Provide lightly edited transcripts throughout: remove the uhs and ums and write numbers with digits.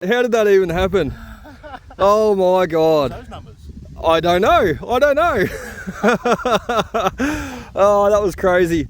How did that even happen? Oh my God. Those numbers. I don't know. Oh, that was crazy.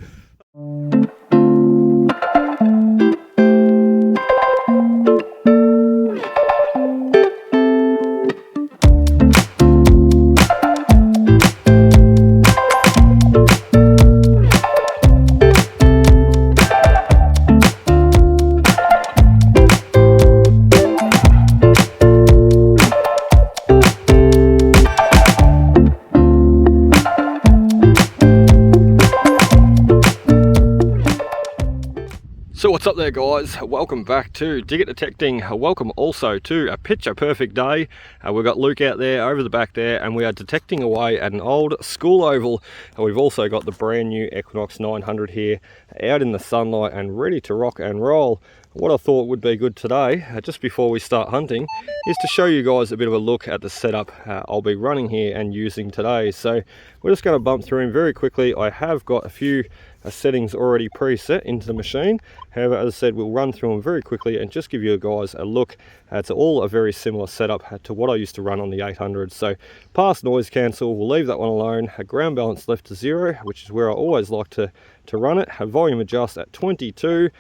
So what's up there, guys? Welcome back to Dig It Detecting. Welcome also to a picture perfect day. We've got Luke out there over the back there, and we are detecting away at an old school oval. We've also got the brand new Equinox 900 here out in the sunlight and ready to rock and roll. What I thought would be good today, just before we start hunting, is to show you guys a bit of a look at the setup I'll be running here and using today. So we're just going to bump through him very quickly. I have got a few settings already preset into the machine. However, as I said, we'll run through them very quickly and just give you guys a look. It's all a very similar setup to what I used to run on the 800. So past noise cancel, we'll leave that one alone. A ground balance left to 0, which is where I always like to run it. A volume adjust at 22,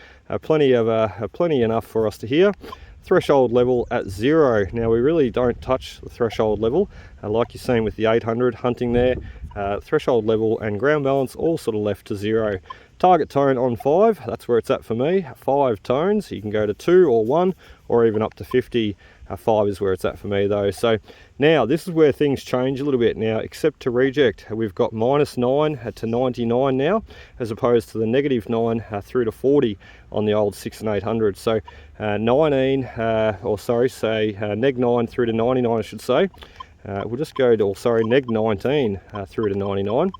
plenty enough for us to hear. Threshold level at 0. Now we really don't touch the threshold level like you're seeing with the 800 hunting there. Threshold level and ground balance all sort of left to 0. Target tone on 5, that's where it's at for me. 5 tones, you can go to 2 or 1 or even up to 50. 5 is where it's at for me though. So now this is where things change a little bit. Now accept to reject, we've got -9 to 99 now, as opposed to the -9 through to 40 on the old 6 and 800. So -9 through to 99 I should say. We'll just go to, -19 through to 99.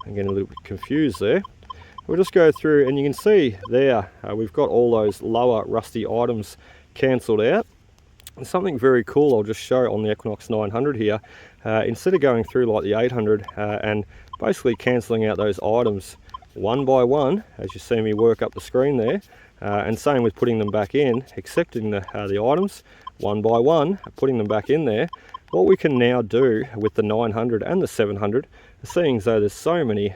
I'm getting a little bit confused there. We'll just go through and you can see there we've got all those lower rusty items cancelled out. And something very cool I'll just show on the Equinox 900 here. Instead of going through like the 800 and basically cancelling out those items one by one, as you see me work up the screen there, and same with putting them back in, accepting the items one by one, putting them back in there. What we can now do with the 900 and the 700, seeing as though there's so many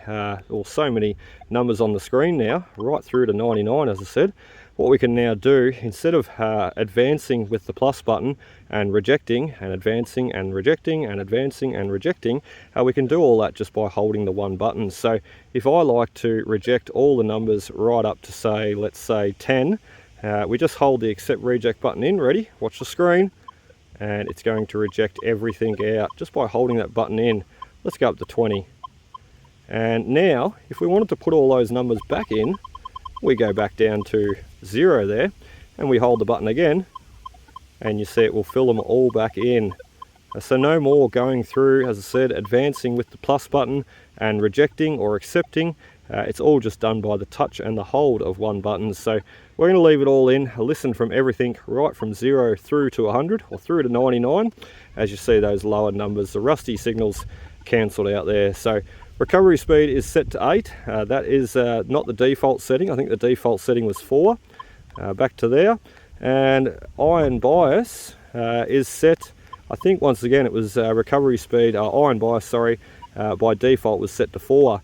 numbers on the screen now, right through to 99 as I said, what we can now do, instead of advancing with the plus button and rejecting and advancing and rejecting and advancing and rejecting, we can do all that just by holding the one button. So if I like to reject all the numbers right up to say, let's say 10, we just hold the accept reject button in, ready, watch the screen, and it's going to reject everything out just by holding that button in. Let's go up to 20. And now, if we wanted to put all those numbers back in, we go back down to 0 there, and we hold the button again, and you see it will fill them all back in. So no more going through, as I said, advancing with the plus button and rejecting or accepting. It's all just done by the touch and the hold of one button. So we're going to leave it all in, listen from everything right from 0 through to 100 or through to 99. As you see those lower numbers, the rusty signals cancelled out there. So recovery speed is set to 8. That is not the default setting. I think the default setting was 4. Back to there. And iron bias is set, I think once again it was recovery speed, iron bias, sorry, by default was set to 4.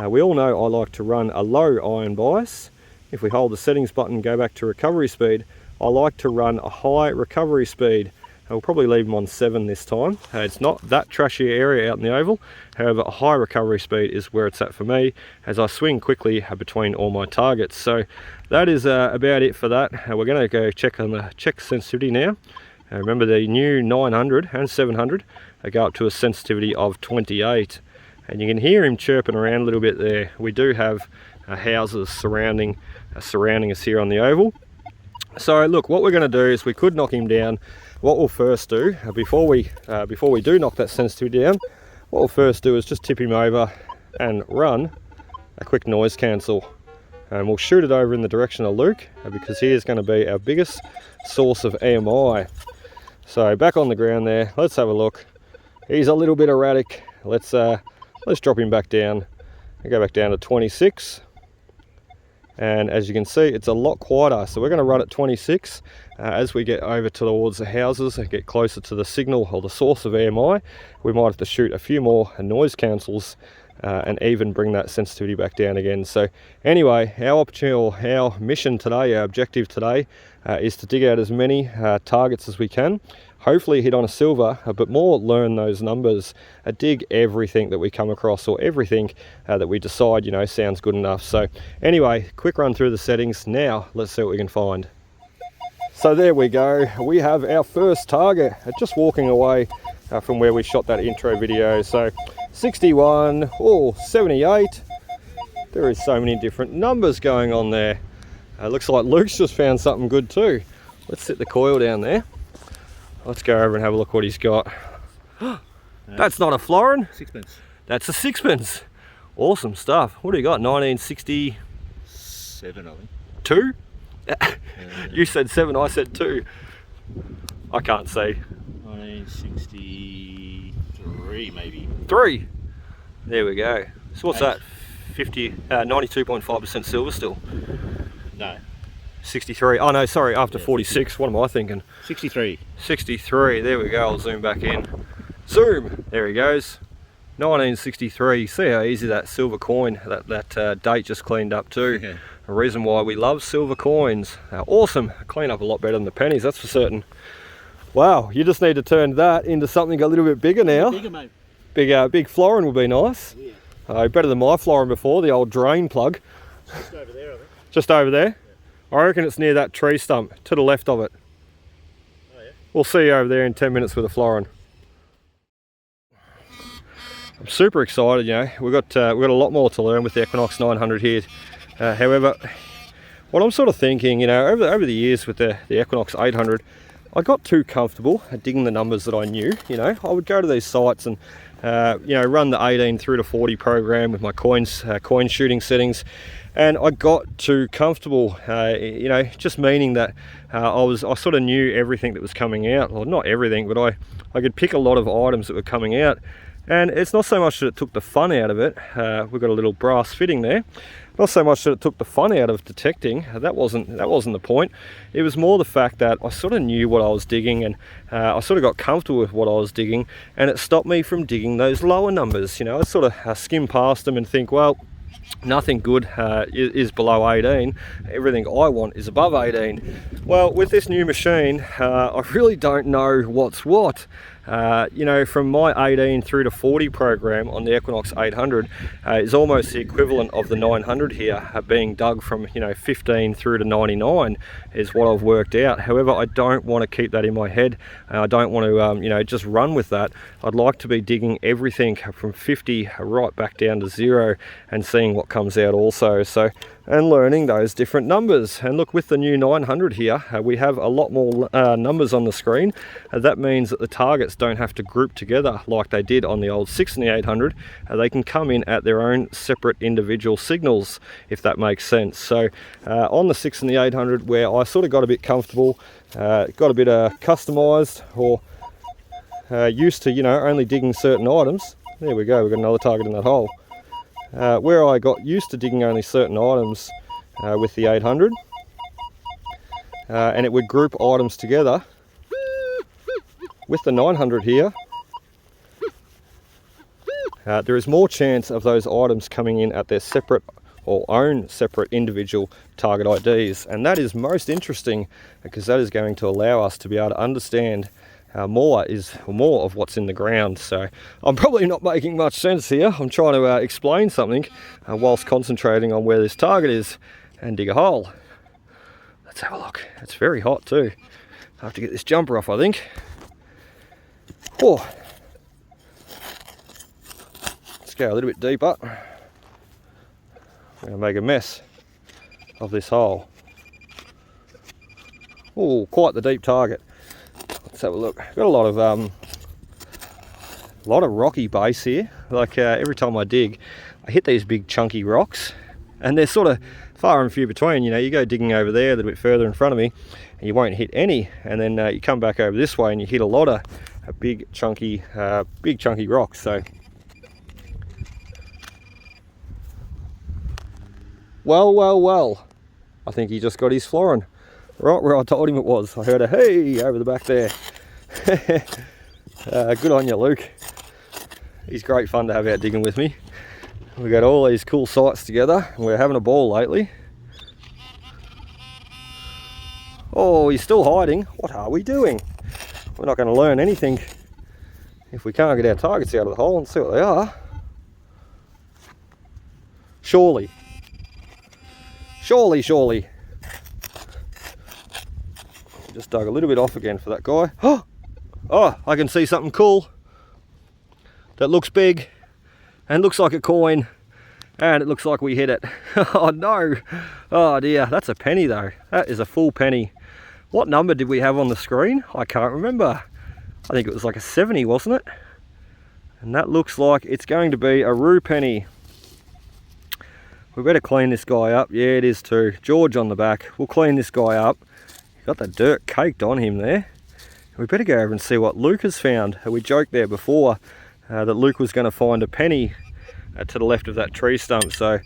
We all know I like to run a low iron bias. If we hold the settings button and go back to recovery speed, I like to run a high recovery speed. I'll probably leave them on 7 this time. It's not that trashy area out in the oval. However, a high recovery speed is where it's at for me as I swing quickly between all my targets. So that is about it for that. We're going to go check on the check sensitivity now. Remember the new 900 and 700 go up to a sensitivity of 28. And you can hear him chirping around a little bit there. We do have houses surrounding us here on the oval. So look, what we're going to do is we could knock him down. What we'll first do, before we do knock that sensitivity down, what we'll first do is just tip him over and run a quick noise cancel. And we'll shoot it over in the direction of Luke, because he is going to be our biggest source of EMI. So back on the ground there, let's have a look. He's a little bit erratic. Let's drop him back down. I go back down to 26. and as you can see, it's a lot quieter. So we're going to run at 26. As we get over towards the houses and get closer to the signal or the source of EMI, we might have to shoot a few more noise cancels and even bring that sensitivity back down again. So anyway, our opportunity, or our mission today, our objective today, is to dig out as many targets as we can, hopefully hit on a silver, but more learn those numbers, dig everything that we come across, or everything that we decide, you know, sounds good enough. So anyway, quick run through the settings. Now let's see what we can find. So there we go, we have our first target, just walking away from where we shot that intro video. So 61, oh, 78, there is so many different numbers going on there. Looks like Luke's just found something good too. Let's set the coil down there. Let's go over and have a look what he's got. That's not a florin. Sixpence. That's a sixpence. Awesome stuff. What do you got? 1967, I think. 2? You said 7, I said 2. I can't see. 1963 maybe. 3. There we go. So what's that? 92.5% silver still. No. 63. Oh no, sorry, after 46. What am I thinking? 63. 63. There we go. I'll zoom back in. Zoom. There he goes. 1963. See how easy that silver coin, that date just cleaned up too. Yeah. A reason why we love silver coins. Awesome. Clean up a lot better than the pennies, that's for certain. Wow, you just need to turn that into something a little bit bigger now. Bigger, mate. Big florin would be nice. Yeah. Better than my florin before, the old drain plug. Just over there, I think. Just over there? Yeah. I reckon it's near that tree stump, to the left of it. Oh yeah. We'll see you over there in 10 minutes with a florin. I'm super excited, you know. We've got a lot more to learn with the Equinox 900 here. However, what I'm sort of thinking, you know, over the years with the Equinox 800, I got too comfortable at digging the numbers that I knew. You know, I would go to these sites and you know, run the 18 through to 40 program with my coin shooting settings, and I got too comfortable. You know, just meaning that I sort of knew everything that was coming out. Well, not everything, but I could pick a lot of items that were coming out. And it's not so much that it took the fun out of it. We've got a little brass fitting there. Not so much that it took the fun out of detecting. That wasn't the point. It was more the fact that I sort of knew what I was digging, and I sort of got comfortable with what I was digging, and it stopped me from digging those lower numbers. You know, I sort of skim past them and think, well, nothing good is below 18. Everything I want is above 18. Well, with this new machine, I really don't know what's what. You know, from my 18 through to 40 program on the Equinox 800 is almost the equivalent of the 900 here, being dug from, you know, 15 through to 99 is what I've worked out. However, I don't want to keep that in my head. I don't want to, you know, just run with that. I'd like to be digging everything from 50 right back down to 0 and seeing what comes out also. So, and learning those different numbers. And look, with the new 900 here, we have a lot more numbers on the screen. That means that the targets don't have to group together like they did on the old 6 and the 800. They can come in at their own separate individual signals, if that makes sense. So on the 6 and the 800, where I sort of got a bit comfortable, got a bit customized, or used to, you know, only digging certain items. There we go, we've got another target in that hole. Where I got used to digging only certain items with the 800, and it would group items together. With the 900 here, there is more chance of those items coming in at their separate or own separate individual target IDs, and that is most interesting because that is going to allow us to be able to understand more of what's in the ground. So I'm probably not making much sense here. I'm trying to explain something whilst concentrating on where this target is and dig a hole. Let's have a look. It's very hot too. I have to get this jumper off, I think. Oh. Let's go a little bit deeper. I'm going to make a mess of this hole. Oh, quite the deep target. Let's have a look. Got a lot of rocky base here. Like every time I dig, I hit these big chunky rocks, and they're sort of far and few between. You know, you go digging over there a little bit further in front of me, and you won't hit any. And then you come back over this way, and you hit a lot of big chunky rocks. So, well. I think he just got his florin right where I told him it was. I heard a hey over the back there. Good on you, Luke. He's great fun to have out digging with me. We got all these cool sites together and we're having a ball lately. Oh, he's still hiding. What are we doing? We're not going to learn anything if we can't get our targets out of the hole and see what they are. Surely. Surely, surely. Just dug a little bit off again for that guy. Oh, I can see something cool. That looks big and looks like a coin. And it looks like we hit it. Oh no. Oh dear, that's a penny though. That is a full penny. What number did we have on the screen? I can't remember. I think it was like a 70, wasn't it? And that looks like it's going to be a rue penny. We better clean this guy up. Yeah, it is too. George on the back. We'll clean this guy up. He's got the dirt caked on him there. We better go over and see what Luke has found. We joked there before that Luke was going to find a penny to the left of that tree stump. So,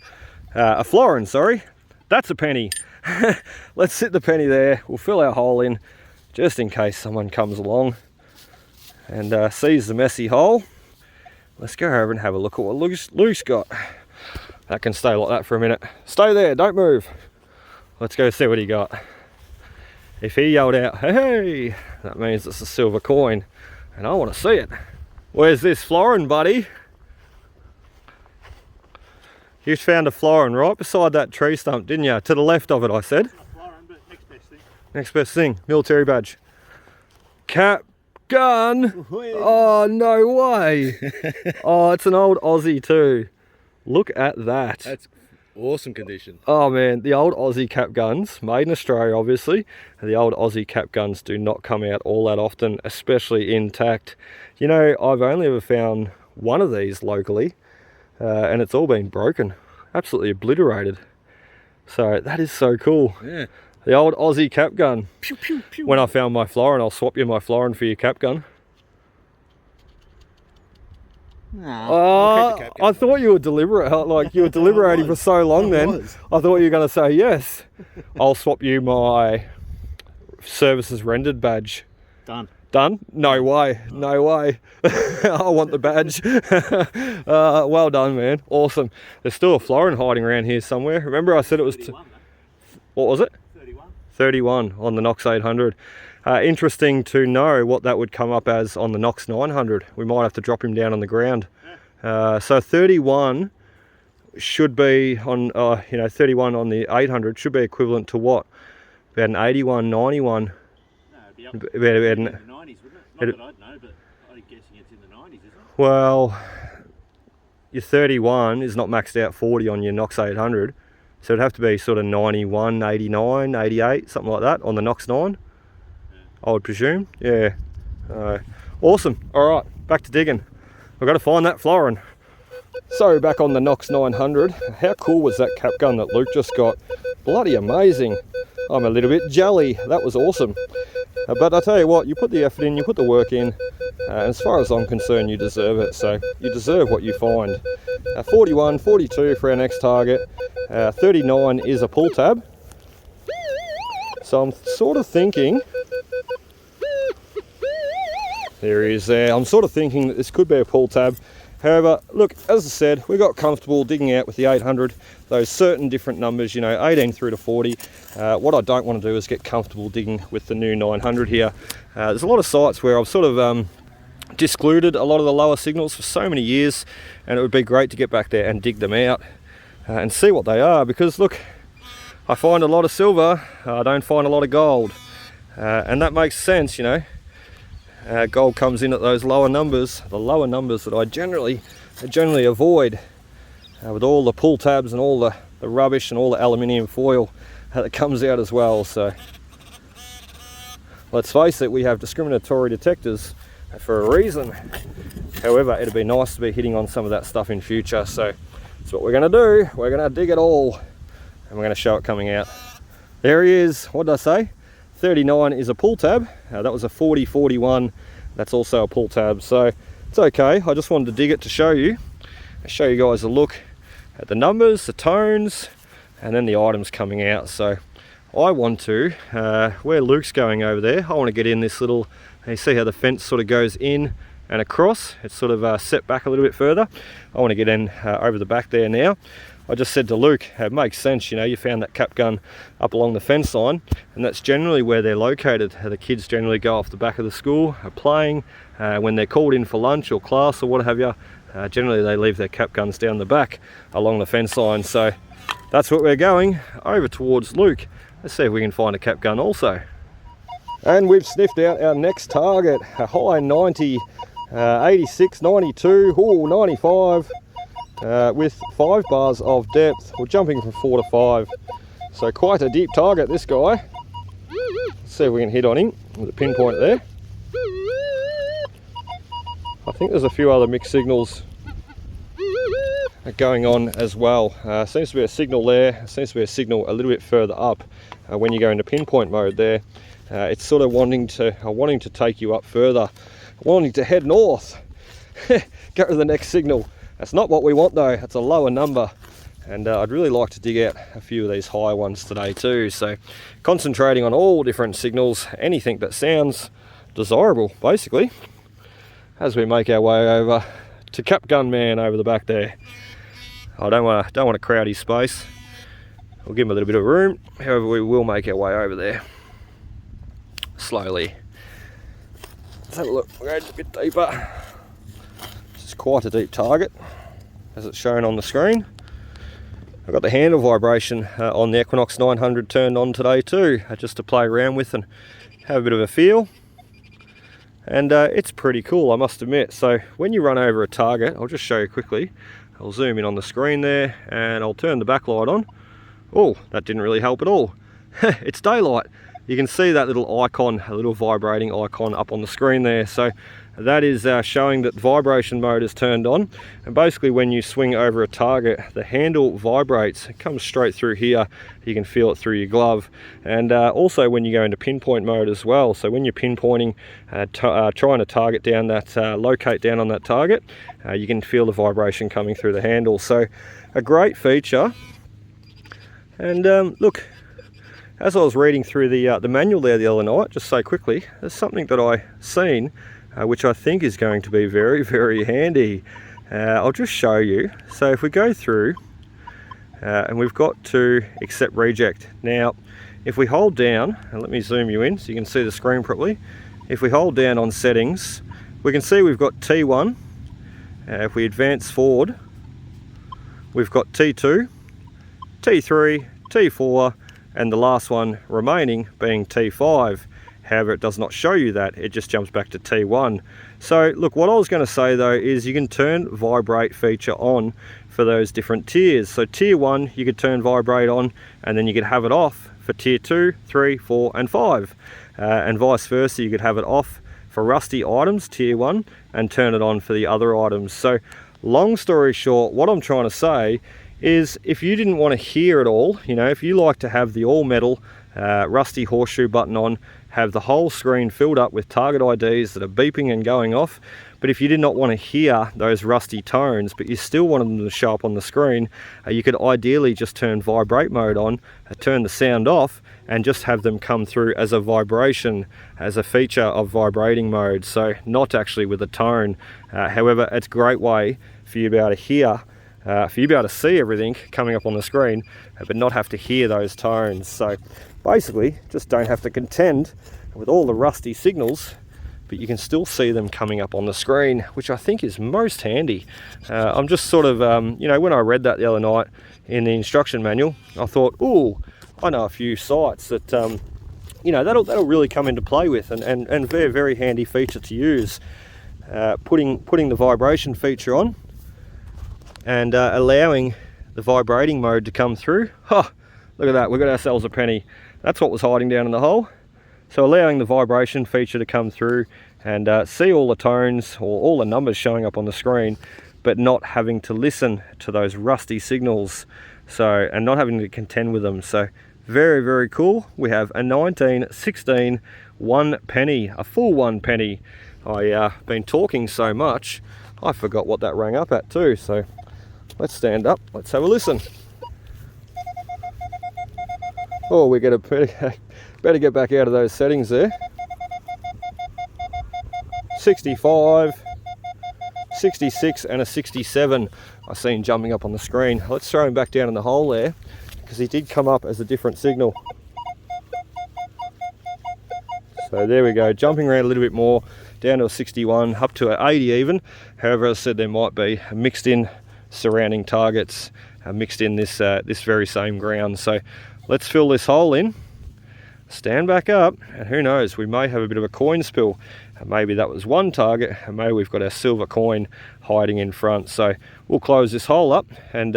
a florin, sorry. That's a penny. Let's sit the penny there. We'll fill our hole in just in case someone comes along and sees the messy hole. Let's go over and have a look at what Luke's got. That can stay like that for a minute. Stay there, don't move. Let's go see what he got. If he yelled out, hey, that means it's a silver coin and I want to see it. Where's this florin, buddy? You found a florin right beside that tree stump, didn't you? To the left of it, I said. Not florin, but next best thing. Next best thing, military badge. Cap gun. Oh, no way. Oh, it's an old Aussie too. Look at that. That's awesome condition. Oh man, the old Aussie cap guns, made in Australia obviously. The old Aussie cap guns do not come out all that often, especially intact. You know, I've only ever found one of these locally. And it's all been broken, absolutely obliterated. So that is so cool. Yeah. The old Aussie cap gun. Pew, pew, pew. When I found my florin, I'll swap you my florin for your cap gun. Nah, Oh, I thought you were deliberate, like you were deliberating for so long then. I thought you were going to say yes. I'll swap you my services rendered badge. Done. Done? No way, no way. I want the badge. Well done, man. Awesome. There's still a florin hiding around here somewhere. Remember I said it was... 31, what was it? 31. 31 on the Nox 800. Interesting to know what that would come up as on the Nox 900. We might have to drop him down on the ground. So 31 should be on, 31 on the 800 should be equivalent to what? About an 81, 91. No, it'd be up About in the 90s, wouldn't it? Not that I'd know, but I'm guessing it's in the 90s, isn't it? Well, your 31 is not maxed out 40 on your Nox 800. So it'd have to be sort of 91, 89, 88, something like that on the Nox 9. I would presume, yeah. Awesome. All right, back to digging. We've got to find that florin. So back on the Nox 900, how cool was that cap gun that Luke just got? Bloody amazing. I'm a little bit jelly. That was awesome. But I tell you what, you put the effort in, you put the work in. As far as I'm concerned, you deserve it. So you deserve what you find. 41, 42 for our next target. 39 is a pull tab. So I'm sort of thinking... There he is there. I'm sort of thinking that this could be a pull tab. However, look, as I said, we got comfortable digging out with the 800, those certain different numbers, 18 through to 40. What I don't want to do is get comfortable digging with the new 900 here. There's a lot of sites where I've sort of discluded a lot of the lower signals for so many years, and it would be great to get back there and dig them out and see what they are, because look, I find a lot of silver, I don't find a lot of gold, and that makes sense, gold comes in at those lower numbers, the lower numbers that I generally avoid with all the pull tabs and all the rubbish and all the aluminium foil that comes out as well. So let's face it, we have discriminatory detectors for a reason. However, it'd be nice to be hitting on some of that stuff in future. So that's what we're going to do. We're going to dig it all and we're going to show it coming out. There he is. What did I say? 39 is a pull tab. That was a 40-41. That's also a pull tab. So it's okay. I just wanted to dig it to show you guys a look at the numbers, the tones, and then the items coming out. So I want to, where Luke's going over there, I want to get in this little, you see how the fence sort of goes in and across, it's sort of set back a little bit further. I want to get in over the back there now. I just said to Luke, it makes sense, you know, you found that cap gun up along the fence line, and that's generally where they're located. The kids generally go off the back of the school, are playing, when they're called in for lunch or class or what have you, generally they leave their cap guns down the back along the fence line. So that's what we're going, over towards Luke. Let's see if we can find a cap gun also. And we've sniffed out our next target, a high 90, 86, 92, 95, with 5 bars of depth. We're jumping from 4 to 5. So quite a deep target, this guy. Let's see if we can hit on him with a pinpoint there. I think there's a few other mixed signals going on as well. Seems to be a signal there, seems to be a signal a little bit further up when you go into pinpoint mode there. It's sort of wanting to take you up further, wanting to head north. Go to the next signal. That's not what we want though, it's a lower number. And I'd really like to dig out a few of these high ones today too. So concentrating on all different signals, anything that sounds desirable basically, as we make our way over to Cap Gun Man over the back there. I don't want to crowd his space. We'll give him a little bit of room. However, we will make our way over there slowly. Let's have a look. We're going a bit deeper. This is quite a deep target, as it's shown on the screen. I've got the handle vibration on the Equinox 900 turned on today too, just to play around with and have a bit of a feel. And it's pretty cool, I must admit. So when you run over a target, I'll just show you quickly. I'll zoom in on the screen there and I'll turn the backlight on. Oh, that didn't really help at all. It's daylight. You can see that little icon, a little vibrating icon up on the screen there. So that is showing that vibration mode is turned on. And basically when you swing over a target, the handle vibrates. It comes straight through here. You can feel it through your glove. And also when you go into pinpoint mode as well. So when you're pinpointing, trying to target down that, locate down on that target, you can feel the vibration coming through the handle. So a great feature. And look, as I was reading through the manual there the other night, just so quickly, there's something that I seen which I think is going to be very, very handy. I'll just show you. So if we go through and we've got to accept reject. Now, if we hold down, and let me zoom you in so you can see the screen properly. If we hold down on settings, we can see we've got T1. If we advance forward, we've got T2, T3, T4, and the last one remaining being T5. However, it does not show you that, it just jumps back to T1. So look, what I was going to say though is you can turn vibrate feature on for those different tiers. So tier 1 you could turn vibrate on, and then you could have it off for tier 2, 3, 4 and 5. And vice versa, you could have it off for rusty items, tier 1, and turn it on for the other items. So long story short, what I'm trying to say is if you didn't want to hear it all, you know, if you like to have the all metal rusty horseshoe button on, have the whole screen filled up with target IDs that are beeping and going off, but if you did not want to hear those rusty tones, but you still wanted them to show up on the screen, you could ideally just turn vibrate mode on, turn the sound off, and just have them come through as a vibration, as a feature of vibrating mode, so not actually with a tone. However, it's a great way for you to be able to hear, for you to be able to see everything coming up on the screen, but not have to hear those tones. So basically, just don't have to contend with all the rusty signals, but you can still see them coming up on the screen, which I think is most handy. I'm just sort of, you know, when I read that the other night in the instruction manual, I thought, ooh, I know a few sites that, you know, that'll really come into play with, and very, very handy feature to use. Putting the vibration feature on, and allowing the vibrating mode to come through. Oh, look at that, we've got ourselves a penny. That's what was hiding down in the hole. So allowing the vibration feature to come through and see all the tones or all the numbers showing up on the screen, but not having to listen to those rusty signals, so, and not having to contend with them. So very, very cool. We have a 1916 1 penny, a full 1 penny. I've been talking so much, I forgot what that rang up at too. So let's stand up, let's have a listen. Oh, we're going to better get back out of those settings there. 65, 66 and a 67 I seen jumping up on the screen. Let's throw him back down in the hole there, because he did come up as a different signal. So there we go, jumping around a little bit more, down to a 61, up to an 80 even. However, as I said, there might be mixed in surrounding targets, mixed in this very same ground. So let's fill this hole in, stand back up, and who knows, we may have a bit of a coin spill. Maybe that was one target, and maybe we've got our silver coin hiding in front. So we'll close this hole up, and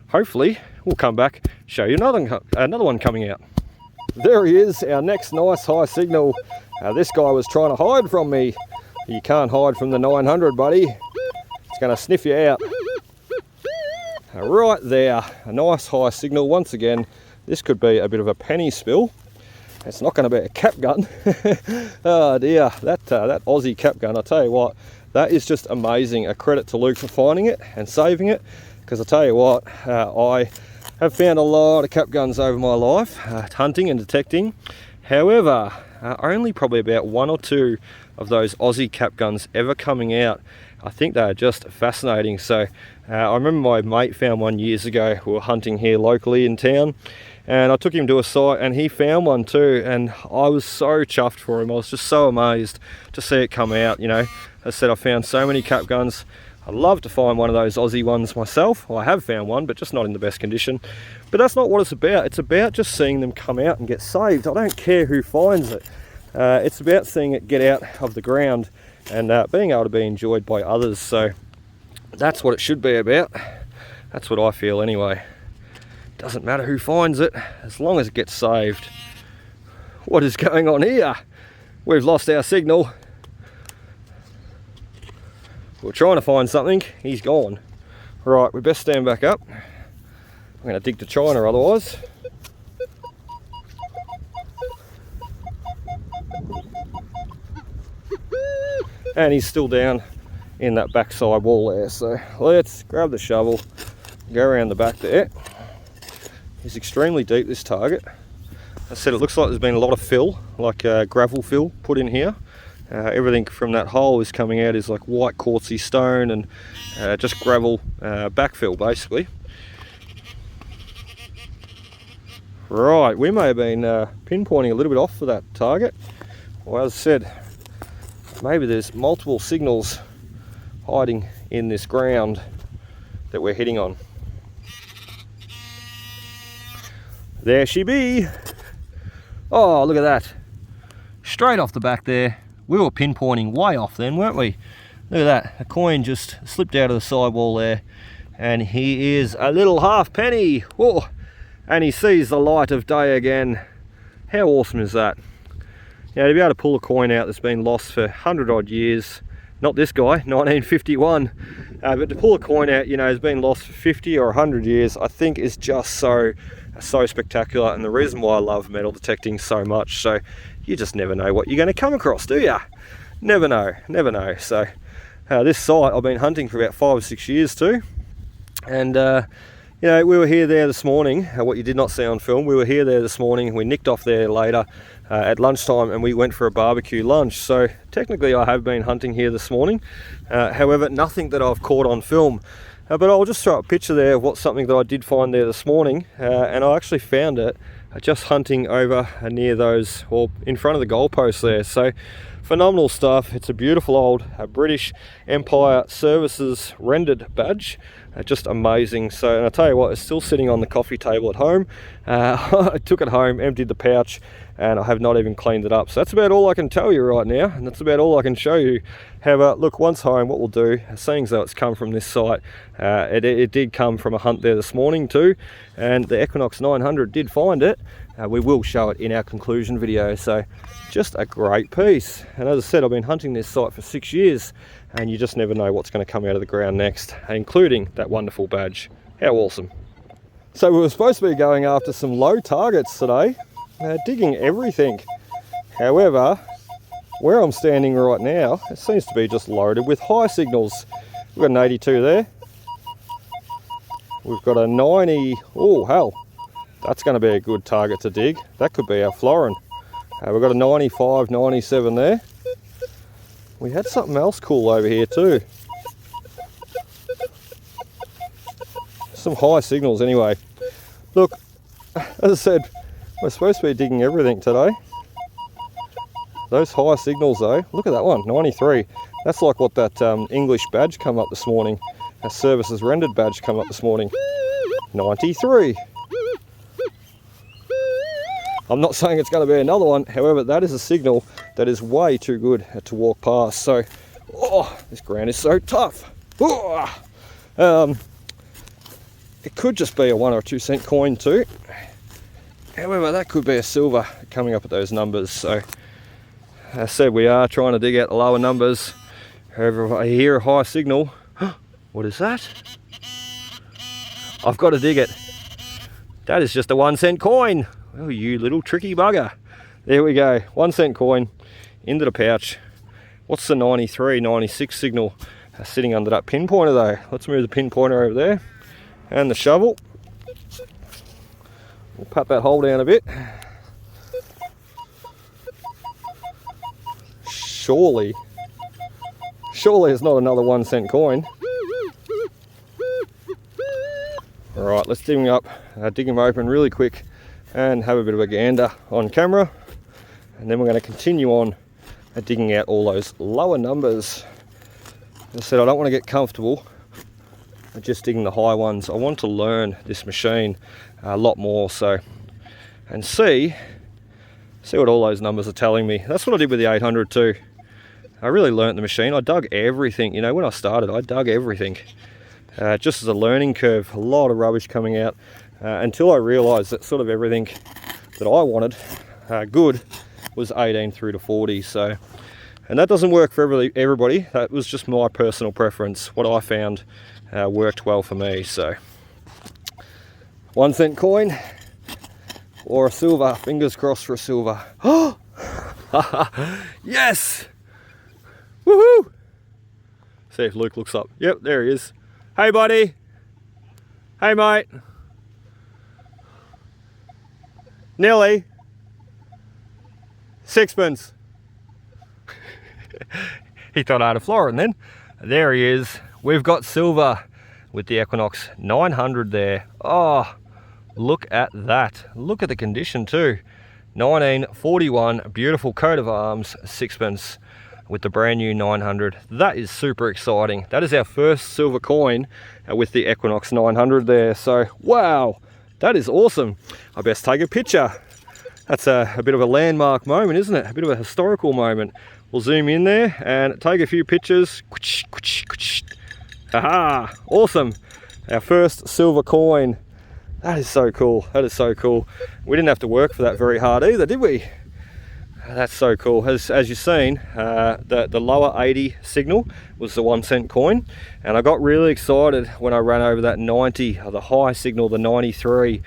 hopefully we'll come back, show you another one coming out. There he is, our next nice high signal. This guy was trying to hide from me. You can't hide from the 900, buddy. It's going to sniff you out. Right there, a nice high signal. Once again, this could be a bit of a penny spill. It's not going to be a cap gun. Oh dear, that Aussie cap gun, I tell you what, that is just amazing. A credit to Luke for finding it and saving it, because I tell you what, I have found a lot of cap guns over my life, hunting and detecting. However, only probably about one or two of those Aussie cap guns ever coming out. I think they are just fascinating. So I remember my mate found one years ago. We were hunting here locally in town, and I took him to a site and he found one too, and I was so chuffed for him. I was just so amazed to see it come out. You know, as I said, I found so many cap guns. I'd love to find one of those Aussie ones myself. Well, I have found one, but just not in the best condition. But that's not what it's about. It's about just seeing them come out and get saved. I don't care who finds it. It's about seeing it get out of the ground and being able to be enjoyed by others. So that's what it should be about. That's what I feel anyway. Doesn't matter who finds it, as long as it gets saved. What is going on here? We've lost our signal. We're trying to find something, he's gone. Right, we best stand back up. I'm going to dig to China otherwise. And he's still down in that backside wall there, so let's grab the shovel, go around the back there. He's extremely deep, this target. As I said, it looks like there's been a lot of fill, like gravel fill put in here. Everything from that hole is coming out is like white quartzy stone and just gravel backfill basically. Right, we may have been pinpointing a little bit off for that target. Well, as I said, maybe there's multiple signals hiding in this ground that we're hitting on. There she be. Oh, look at that. Straight off the back there. We were pinpointing way off then, weren't we? Look at that. A coin just slipped out of the sidewall there. And he is a little half penny. Whoa. And he sees the light of day again. How awesome is that? Now, to be able to pull a coin out that's been lost for 100 odd years, not this guy, 1951, but to pull a coin out, you know, has been lost for 50 or 100 years, I think is just so spectacular, and the reason why I love metal detecting so much. So you just never know what you're going to come across, do you? Never know, never know. So this site I've been hunting for about 5 or 6 years too, and you know, we were here there this morning. What you did not see on film, we were here there this morning. We nicked off there later at lunchtime, and we went for a barbecue lunch. So technically I have been hunting here this morning, however nothing that I've caught on film. But I'll just throw a picture there of something that I did find there this morning, and I actually found it just hunting over near those, or in front of the goalposts there. So phenomenal stuff. It's a beautiful old British Empire Services rendered badge. Just amazing. So, and I tell you what, it's still sitting on the coffee table at home. I took it home, emptied the pouch, and I have not even cleaned it up. So that's about all I can tell you right now, and that's about all I can show you. However, look, once home, what we'll do, seeing as though it's come from this site, it did come from a hunt there this morning too, and the Equinox 900 did find it. We will show it in our conclusion video. So just a great piece. And as I said, I've been hunting this site for 6 years, and you just never know what's going to come out of the ground next, including that wonderful badge. How awesome. So we were supposed to be going after some low targets today, digging everything. However, where I'm standing right now, it seems to be just loaded with high signals. We've got an 82 there. We've got a 90, oh hell, That's going to be a good target to dig. That could be our florin. We've got a 95, 97 there. We had something else cool over here too. Some high signals anyway. Look, as I said, we're supposed to be digging everything today. Those high signals though, look at that one, 93. That's like what that English badge come up this morning. Our services rendered badge come up this morning. 93. I'm not saying it's going to be another one, however, that is a signal that is way too good to walk past. So, oh, this ground is so tough. Oh, it could just be a 1 or 2 cent coin too. However, that could be a silver coming up at those numbers. So, as I said, we are trying to dig out the lower numbers. However, if I hear a high signal, what is that? I've got to dig it. That is just a 1 cent coin. Oh, you little tricky bugger. There we go, 1 cent coin into the pouch. What's the 93, 96 signal sitting under that pinpointer though? Let's move the pinpointer over there and the shovel. We'll pat that hole down a bit. Surely it's not another 1 cent coin. All right, let's dig him up, dig him open really quick and have a bit of a gander on camera. And then we're going to continue on digging out all those lower numbers. As I said, I don't want to get comfortable with just digging the high ones. I want to learn this machine a lot more, so, and see what all those numbers are telling me. That's what I did with the 800 too. I really learnt the machine. I dug everything, you know, when I started, I dug everything. Just as a learning curve, a lot of rubbish coming out, until I realised that sort of everything that I wanted good was 18 through to 40. So, and that doesn't work for everybody. That was just my personal preference. What I found worked well for me. So, 1 cent coin or a silver. Fingers crossed for a silver. Oh, yes! Woohoo! See if Luke looks up. Yep, there he is. Hey, buddy. Hey, mate. Nelly. Sixpence. He thought I had a florin then. There he is. We've got silver with the Equinox 900 there. Oh, look at that. Look at the condition too. 1941, beautiful coat of arms, sixpence with the brand new 900. That is super exciting. That is our first silver coin with the Equinox 900 there. So, wow, that is awesome. I best take a picture. That's a bit of a landmark moment, isn't it? A bit of a historical moment. We'll zoom in there and take a few pictures. Aha, awesome. Our first silver coin. That is so cool. That is so cool. We didn't have to work for that very hard either, did we? That's so cool. As you've seen, the lower 80 signal was the 1 cent coin, and I got really excited when I ran over that 90, the high signal, the 93,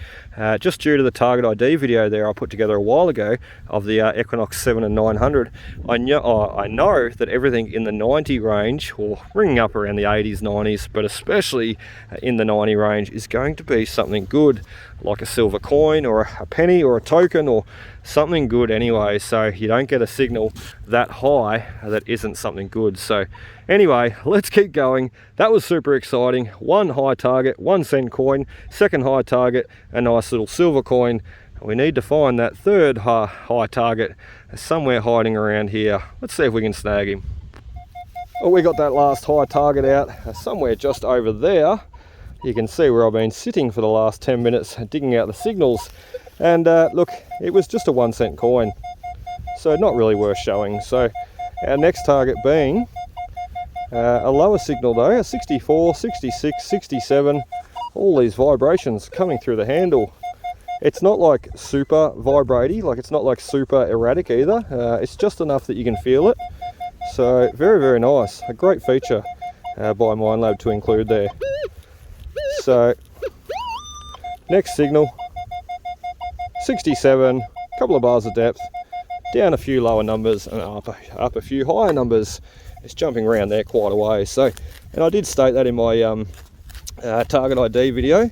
just due to the target ID video there I put together a while ago of the Equinox 7 and 900. I know that everything in the 90 range, or ringing up around the 80s, 90s, but especially in the 90 range, is going to be something good, like a silver coin or a penny or a token or something good anyway. So you don't get a signal that high that isn't something good. So anyway, let's keep going. That was super exciting. One high target, 1 cent coin, second high target, a nice little silver coin. We need to find that third high target somewhere hiding around here. Let's see if we can snag him. Well, we got that last high target out somewhere just over there. You can see where I've been sitting for the last 10 minutes digging out the signals. And look, it was just a 1 cent coin, so not really worth showing. So our next target being a lower signal though, a 64, 66, 67, all these vibrations coming through the handle. It's not like super vibraty, like it's not like super erratic either. It's just enough that you can feel it. So very, very nice. A great feature by Minelab to include there. So next signal, 67, couple of bars of depth, down a few lower numbers and up a few higher numbers. It's jumping around there quite a way. So, and I did state that in my target ID video.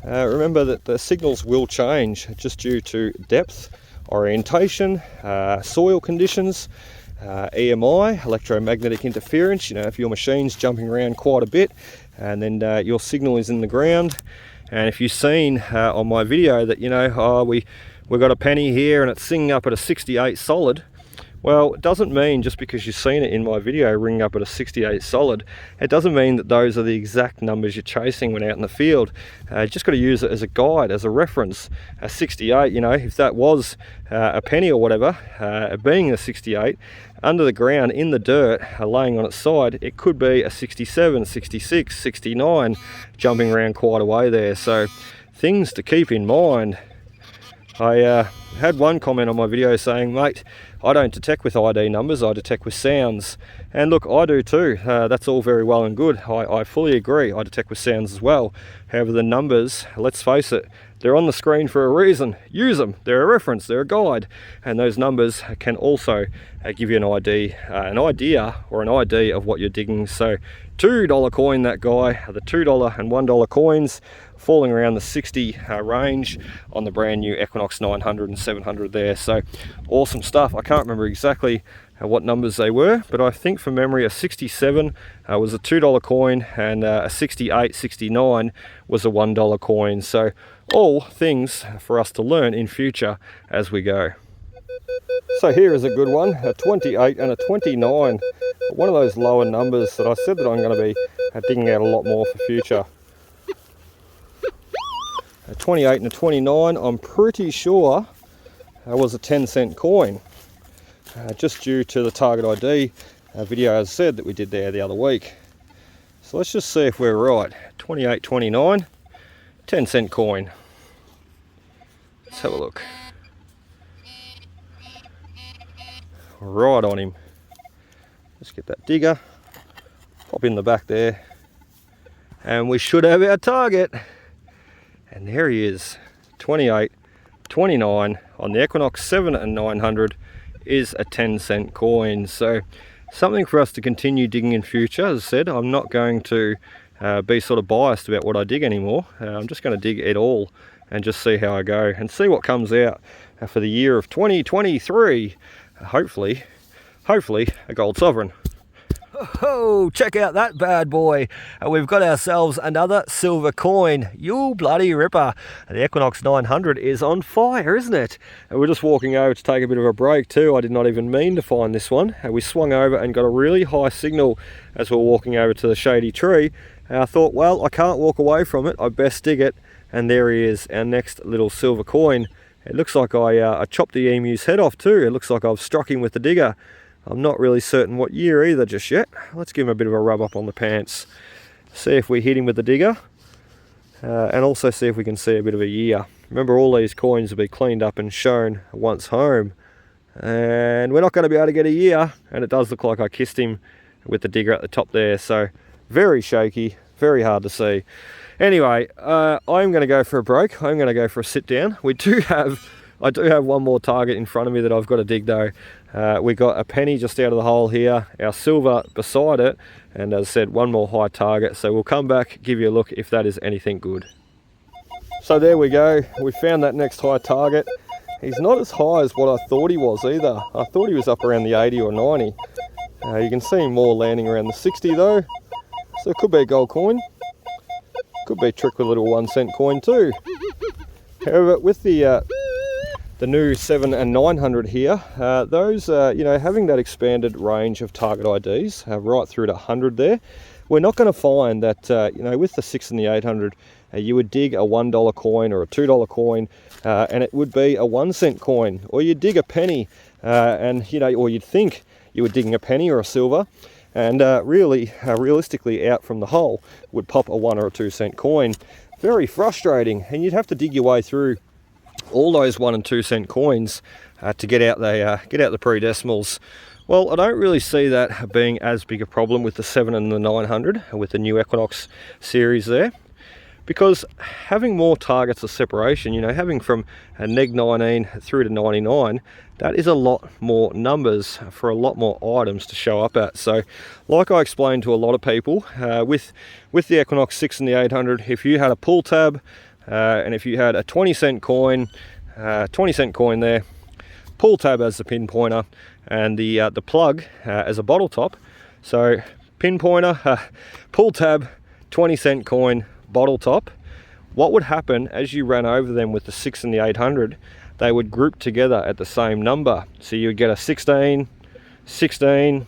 Remember that the signals will change just due to depth, orientation, soil conditions, EMI, electromagnetic interference. You know, if your machine's jumping around quite a bit and then your signal is in the ground. And if you've seen on my video that, you know, we've got a penny here and it's singing up at a 68 solid. Well, it doesn't mean just because you've seen it in my video ringing up at a 68 solid, it doesn't mean that those are the exact numbers you're chasing when out in the field. You just got to use it as a guide, as a reference. A 68, you know, if that was a penny or whatever, being a 68, under the ground in the dirt, laying on its side, it could be a 67, 66, 69, jumping around quite a way there. So things to keep in mind. I had one comment on my video saying, mate, I don't detect with ID numbers, I detect with sounds. And look, I do too. That's all very well and good. I fully agree. I detect with sounds as well. However, the numbers, let's face it, they're on the screen for a reason. Use them. They're a reference, they're a guide. And those numbers can also give you an idea or an ID of what you're digging. So $2 coin, that guy, the $2 and $1 coins, falling around the 60 range on the brand new Equinox 900 and 700 there. So awesome stuff. I can't remember exactly what numbers they were, but I think from memory a 67 was a $2 coin and a 68, 69 was a $1 coin. So all things for us to learn in future as we go. So here is a good one, a 28 and a 29, one of those lower numbers that I said that I'm going to be digging out a lot more for future. A 28 and a 29, I'm pretty sure was a 10-cent coin, just due to the target ID video, as I said, that we did there the other week. So let's just see if we're right. 28, 29, 10-cent coin. Let's have a look. Right on him. Let's get that digger, pop in the back there, and we should have our target. And there he is, 28, 29 on the Equinox 7 and 900 is a 10-cent coin. So something for us to continue digging in future. As I said, I'm not going to be sort of biased about what I dig anymore. I'm just going to dig it all and just see how I go and see what comes out for the year of 2023. Hopefully a gold sovereign. Oh, check out that bad boy. We've got ourselves another silver coin. You bloody ripper. The Equinox 900 is on fire, isn't it? And we're just walking over to take a bit of a break too. I did not even mean to find this one. We swung over and got a really high signal as we were walking over to the shady tree. I thought, well, I can't walk away from it. I best dig it. And there he is, our next little silver coin. It looks like I chopped the emu's head off too. It looks like I've struck him with the digger. I'm not really certain what year either just yet. Let's give him a bit of a rub up on the pants. See if we hit him with the digger. And also see if we can see a bit of a year. Remember, all these coins will be cleaned up and shown once home. And we're not going to be able to get a year. And it does look like I kissed him with the digger at the top there. So very shaky, very hard to see. Anyway, I'm going to go for a break. I'm going to go for a sit down. I do have one more target in front of me that I've got to dig though. We got a penny just out of the hole here, our silver beside it, and as I said, one more high target. So we'll come back, give you a look if that is anything good. So there we go. We found that next high target. He's not as high as what I thought he was either. I thought he was up around the 80 or 90. You can see him more landing around the 60 though. So it could be a gold coin. Could be a trick with a little 1-cent coin too. However, with the new 7 and 900 here, those you know, having that expanded range of target IDs right through to 100 there, we're not going to find that you know, with the 6 and the 800 you would dig a $1 coin or a $2 coin and it would be a 1-cent coin, or you'd dig a penny and you know, or you'd think you were digging a penny or a silver, and realistically out from the hole would pop a 1 or a 2-cent coin. Very frustrating, and you'd have to dig your way through all those 1 and 2 cent coins to get out the pre-decimals. Well, I don't really see that being as big a problem with the 7 and the 900 with the new Equinox series there, because having more targets of separation, you know, having from a neg 19 through to 99, that is a lot more numbers for a lot more items to show up at. So like I explained to a lot of people, with the Equinox 6 and the 800, if you had a pull tab, and if you had a 20-cent coin, 20-cent coin there, pull tab as the pinpointer, and the plug as a bottle top. So pinpointer, pull tab, 20-cent coin, bottle top. What would happen as you ran over them with the 6 and the 800, they would group together at the same number. So you would get a 16, 16,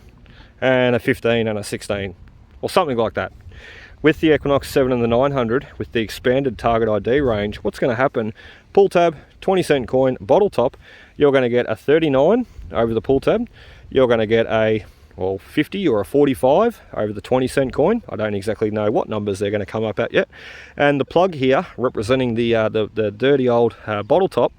and a 15 and a 16, or something like that. With the Equinox 7 and the 900, with the expanded target ID range, what's going to happen, pull tab, 20-cent coin, bottle top, you're going to get a 39 over the pull tab, you're going to get a 50 or a 45 over the 20-cent coin. I don't exactly know what numbers they're going to come up at yet. And the plug here, representing the dirty old bottle top,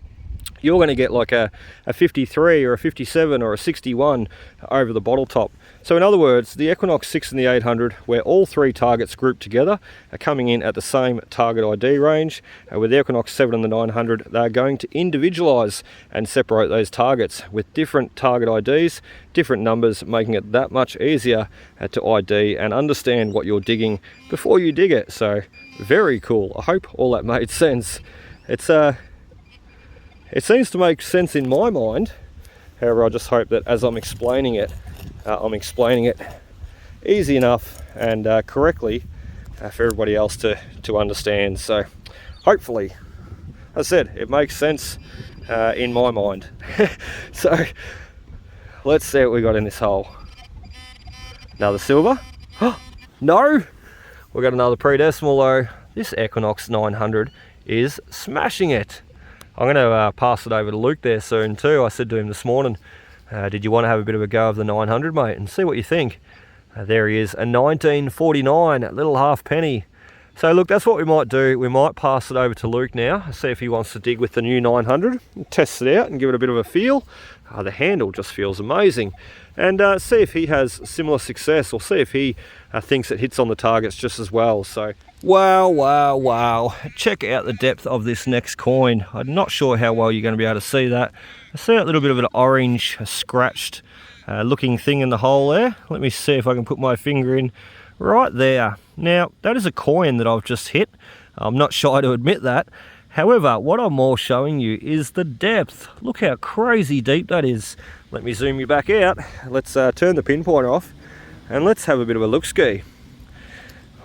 you're going to get like a 53 or a 57 or a 61 over the bottle top. So in other words, the Equinox 6 and the 800, where all three targets grouped together, are coming in at the same target ID range. With the Equinox 7 and the 900, they're going to individualize and separate those targets with different target IDs, different numbers, making it that much easier to ID and understand what you're digging before you dig it. So very cool. I hope all that made sense. It seems to make sense in my mind. However, I just hope that as I'm explaining it easy enough and correctly for everybody else to understand. So hopefully, as I said, it makes sense in my mind. So let's see what we got in this hole. Another silver. Oh, no! We got another pre-decimal though. This Equinox 900 is smashing it. I'm going to pass it over to Luke there soon too. I said to him this morning, did you want to have a bit of a go of the 900, mate, and see what you think? There he is, a 1949, little halfpenny. So look, that's what we might do. We might pass it over to Luke now, see if he wants to dig with the new 900, test it out and give it a bit of a feel. The handle just feels amazing. And see if he has similar success, or see if he thinks it hits on the targets just as well. So wow, wow, wow. Check out the depth of this next coin. I'm not sure how well you're going to be able to see that. I see a little bit of an orange, scratched looking thing in the hole there. Let me see if I can put my finger in right there. Now, that is a coin that I've just hit. I'm not shy to admit that. However, what I'm more showing you is the depth. Look how crazy deep that is. Let me zoom you back out. Let's turn the pinpointer off and let's have a bit of a look-ski.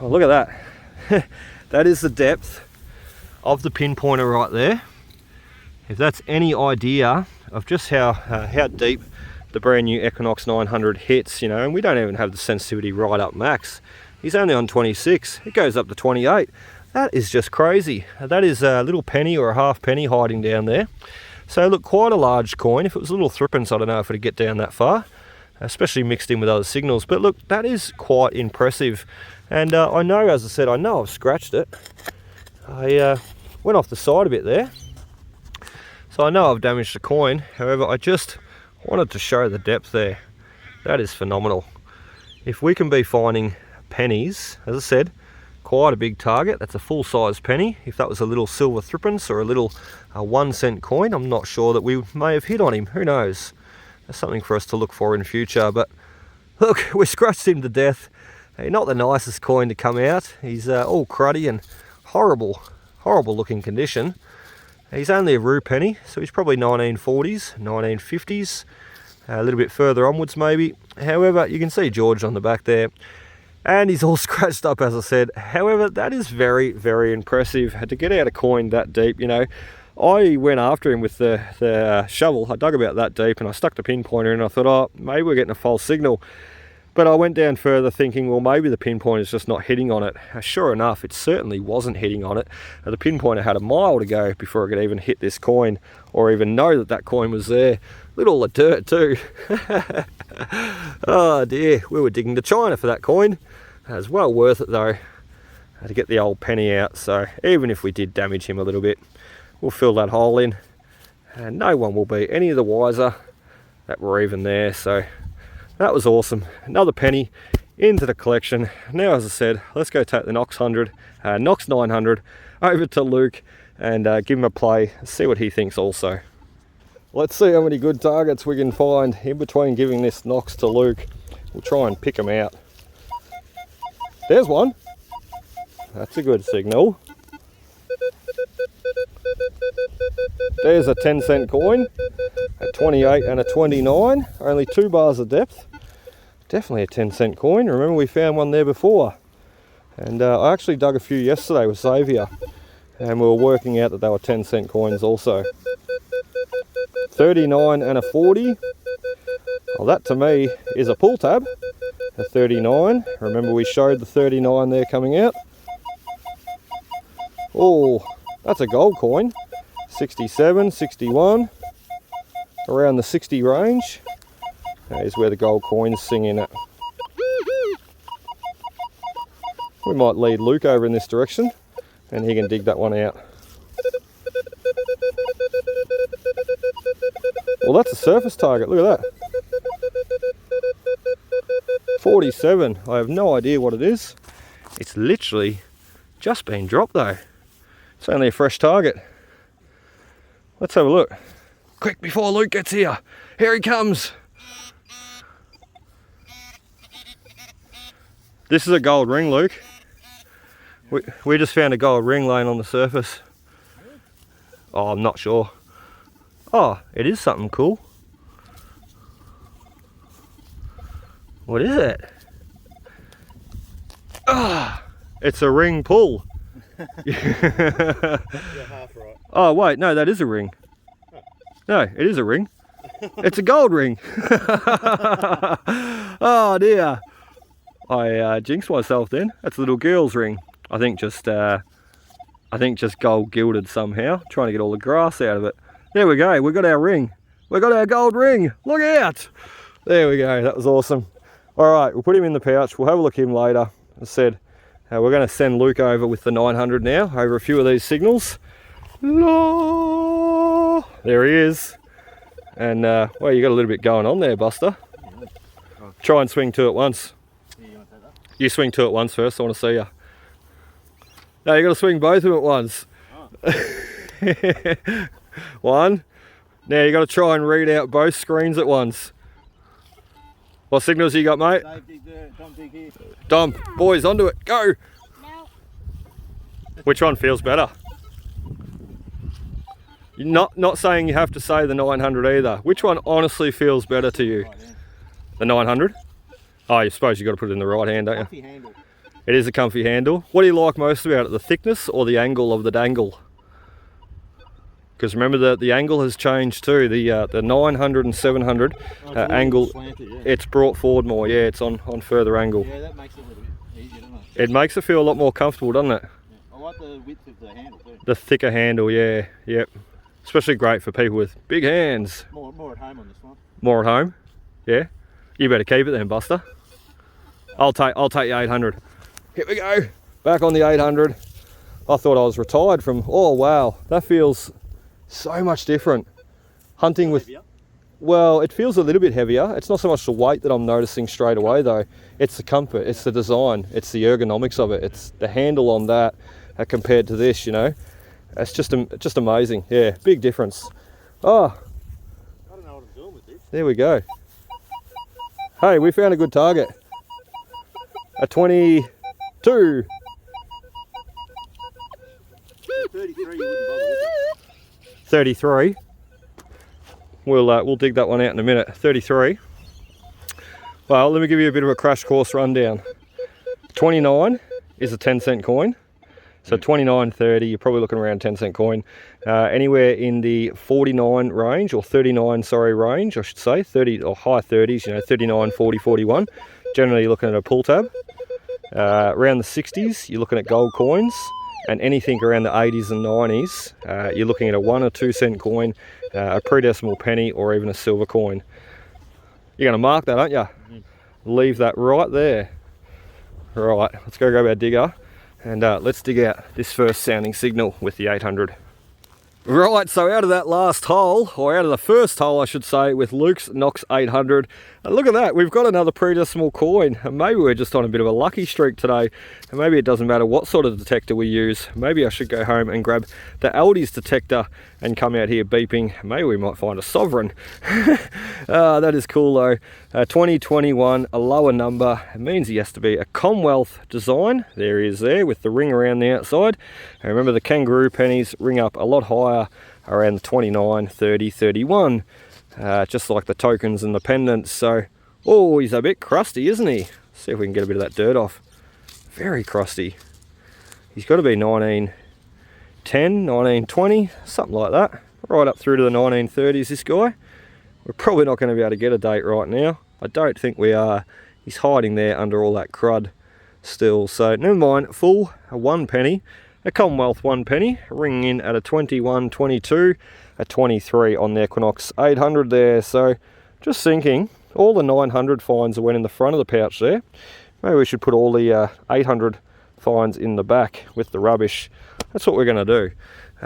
Oh, look at that. That is the depth of the pinpointer right there. If that's any idea of just how deep the brand new Equinox 900 hits, you know, and we don't even have the sensitivity right up max. He's only on 26. It goes up to 28. That is just crazy. That is a little penny or a half penny hiding down there. So look, quite a large coin. If it was a little threepence, I don't know if it'd get down that far, especially mixed in with other signals. But look, that is quite impressive. And I know, as I said, I know I've scratched it. I went off the side a bit there. So I know I've damaged the coin. However, I just wanted to show the depth there. That is phenomenal. If we can be finding pennies, as I said, quite a big target. That's a full-size penny. If that was a little silver threepence or a little 1-cent coin, I'm not sure that we may have hit on him. Who knows? That's something for us to look for in future. But look, we scratched him to death. Not the nicest coin to come out. He's all cruddy and horrible looking condition. He's only a rue penny, so he's probably 1940s, 1950s, a little bit further onwards maybe. However, you can see George on the back there. And he's all scratched up, as I said. However, that is very, very impressive. To get out a coin that deep, you know. I went after him with the shovel. I dug about that deep and I stuck the pinpointer in. I thought, oh, maybe we're getting a false signal. But I went down further thinking, well, maybe the pinpointer is just not hitting on it. Sure enough, it certainly wasn't hitting on it. The pinpointer had a mile to go before it could even hit this coin or even know that that coin was there. Look at all the dirt too. Oh dear, we were digging to China for that coin. It was well worth it though, to get the old penny out. So even if we did damage him a little bit, we'll fill that hole in and no one will be any the wiser that we're even there. So that was awesome. Another penny into the collection. Now, as I said, let's go take the Nox 900 over to Luke and give him a play, see what he thinks also. Let's see how many good targets we can find in between giving this Nox to Luke. We'll try and pick them out. There's one. That's a good signal. There's a 10-cent coin, a 28 and a 29, only 2 bars of depth. Definitely a 10-cent coin. Remember, we found one there before. And I actually dug a few yesterday with Xavier, and we were working out that they were 10-cent coins also. 39 and a 40. Well, that to me is a pull tab, a 39. Remember, we showed the 39 there coming out. Oh, that's a gold coin. 67, 61, around the 60 range. That is where the gold coins sing in at. We might lead Luke over in this direction and he can dig that one out. Well, that's a surface target, look at that. 47, I have no idea what it is. It's literally just been dropped though. It's only a fresh target. Let's have a look. Quick, before Luke gets here. Here he comes. This is a gold ring, Luke. We just found a gold ring laying on the surface. Oh, I'm not sure. Oh, it is something cool. What is it? Ah, it's a ring pull. You're half right. Oh wait, no, that is a ring. No, it is a ring. It's a gold ring. Oh dear. I jinxed myself then. That's a little girl's ring. I think just gold gilded somehow. Trying to get all the grass out of it. There we go. We got our ring. We got our gold ring. Look out. There we go. That was awesome. All right, we'll put him in the pouch. We'll have a look at him later. As I said, we're going to send Luke over with the 900 now over a few of these signals. There he is. And well, you got a little bit going on there, Buster. Try and swing two at once. You swing two at once first. I want to see you. No, you got to swing both of them at once. One. Now you got to try and read out both screens at once. What signals you got, mate? Dom, dig here. Dom, boys, onto it. Go. No. Which one feels better? You're not saying you have to say the 900 either. Which one honestly feels better to you? Right hand. The 900? Oh, you suppose you got to put it in the right hand, don't you? Comfy handle. It is a comfy handle. What do you like most about it? The thickness or the angle of the dangle? Because remember that the angle has changed too. The 900 and 700 angle, Slanted, yeah. it's brought forward more. Yeah, it's on further angle. Yeah, that makes it a little bit easier, doesn't it? It makes it feel a lot more comfortable, doesn't it? Yeah. I like the width of the handle too. The thicker handle, yeah, yep. Especially great for people with big hands. More at home on this one. More at home, yeah. You better keep it then, Buster. I'll take the 800. Here we go. Back on the 800. I thought I was retired from. Oh wow, that feels so much different. Hunting with. Heavier. Well, it feels a little bit heavier. It's not so much the weight that I'm noticing straight away though. It's the comfort, it's the design, it's the ergonomics of it. It's the handle on that compared to this, you know. It's just amazing. Yeah, big difference. Oh, I don't know what I'm doing with this. there we go. Hey, we found a good target. A 22. 33 you wouldn't bother with it. 33. We'll dig that one out in a minute. 33. Well, let me give you a bit of a crash course rundown. 29 is a 10-cent coin. So 29, 30, you're probably looking around 10-cent coin. Anywhere in the 49 range, or 39, sorry, range, I should say. 30 or high 30s, you know, 39, 40, 41. Generally, you're looking at a pull tab. Around the 60s, you're looking at gold coins. And anything around the 80s and 90s, you're looking at a 1 or 2 cent coin, a pre-decimal penny, or even a silver coin. You're going to mark that, aren't you? Mm-hmm. Leave that right there. Right, let's go grab our digger and let's dig out this first sounding signal with the 800. Right, so out of that last hole, or out of the first hole I should say, with Luke's Knox 800, and look at that, we've got another pre-decimal coin, and maybe we're just on a bit of a lucky streak today, and maybe it doesn't matter what sort of detector we use. Maybe I should go home and grab the Aldi's detector and come out here beeping. Maybe we might find a sovereign. That is cool though. 2021, a lower number, it means he has to be a Commonwealth design. There he is there with the ring around the outside. And remember the kangaroo pennies ring up a lot higher around the 29, 30, 31, just like the tokens and the pendants. So, oh, he's a bit crusty, isn't he? See if we can get a bit of that dirt off. Very crusty. He's got to be 1910, 1920, something like that. Right up through to the 1930s, this guy. We're probably not going to be able to get a date right now. I don't think we are. He's hiding there under all that crud still. So never mind, full, a 1 penny, a Commonwealth 1 penny, ringing in at a 21, 22, a 23 on the Equinox 800 there. So just thinking, all the 900 fines that went in the front of the pouch there. Maybe we should put all the 800 fines in the back with the rubbish. That's what we're going to do.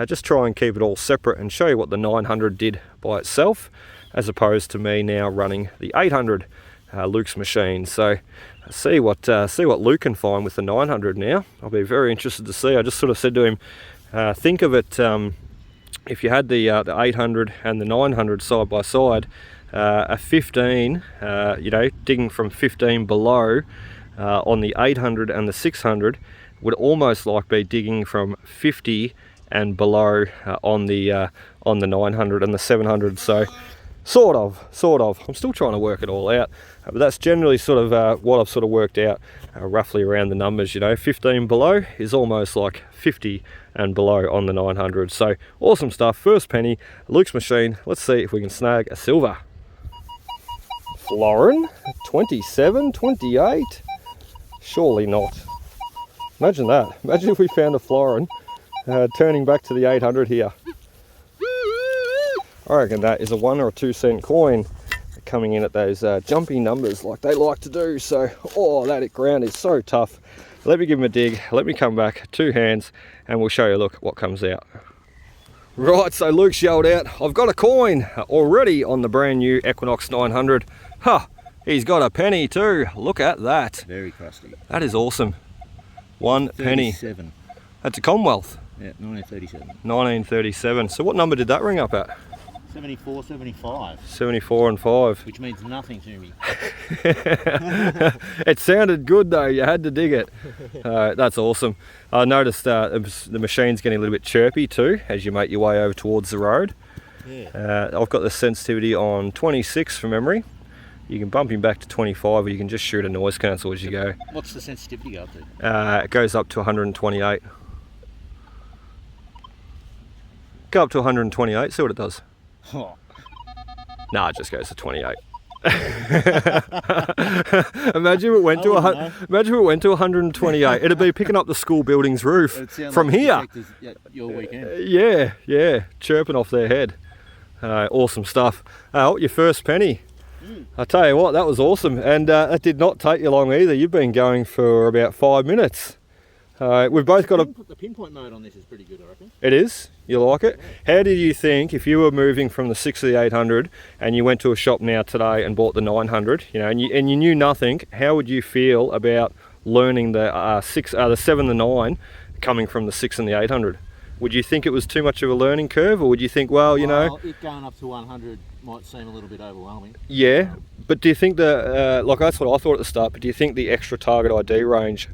Just try and keep it all separate and show you what the 900 did by itself, as opposed to me now running the 800 Luke's machine. So see what Luke can find with the 900 now. I'll be very interested to see. I just sort of said to him, think of it, if you had the 800 and the 900 side by side, a 15, you know, digging from 15 below on the 800 and the 600 would almost like be digging from 50 and below on the 900 and the 700. So sort of. I'm still trying to work it all out, but that's generally sort of what I've sort of worked out, roughly around the numbers. You know, 15 below is almost like 50 and below on the 900. So awesome stuff. First penny, Luke's machine. Let's see if we can snag a silver. Florin, 27, 28. Surely not. Imagine that. Imagine if we found a florin turning back to the 800 here. I reckon that is a 1 or a 2 cent coin coming in at those jumpy numbers like they like to do. So, oh, that ground is so tough. Let me give him a dig. Let me come back, 2 hands, and we'll show you, look, what comes out. Right, so Luke's yelled out, I've got a coin already on the brand new Equinox 900. Ha! He's got a penny too. Look at that. Very crusty. That is awesome. 1 penny. That's a Commonwealth. Yeah, 1937. 1937. So what number did that ring up at? 74, 75. 74 and 5. Which means nothing to me. It sounded good though, you had to dig it. That's awesome. I noticed the machine's getting a little bit chirpy too as you make your way over towards the road. Yeah. I've got the sensitivity on 26 from memory. You can bump him back to 25 or you can just shoot a noise cancel as you go. What's the sensitivity go up to? It goes up to 128. Go up to 128, see what it does. Oh. Nah, it just goes to 28. Imagine it went to 128. It'd be picking up the school building's roof from like here. Your weekend. Yeah, chirping off their head. Awesome stuff. Your first penny. I tell you what, that was awesome, and that did not take you long either. You've been going for about 5 minutes. We've both got the pinpoint mode on this is pretty good, I reckon. It is? You like it? How do you think if you were moving from the 6 to the 800 and you went to a shop now today and bought the 900, you know, and you knew nothing, how would you feel about learning the 7 to 9 coming from the 6 and the 800? Would you think it was too much of a learning curve, or would you think, well, you know, it going up to 100 might seem a little bit overwhelming? Yeah, but do you think like that's what I thought at the start, but do you think the extra target ID range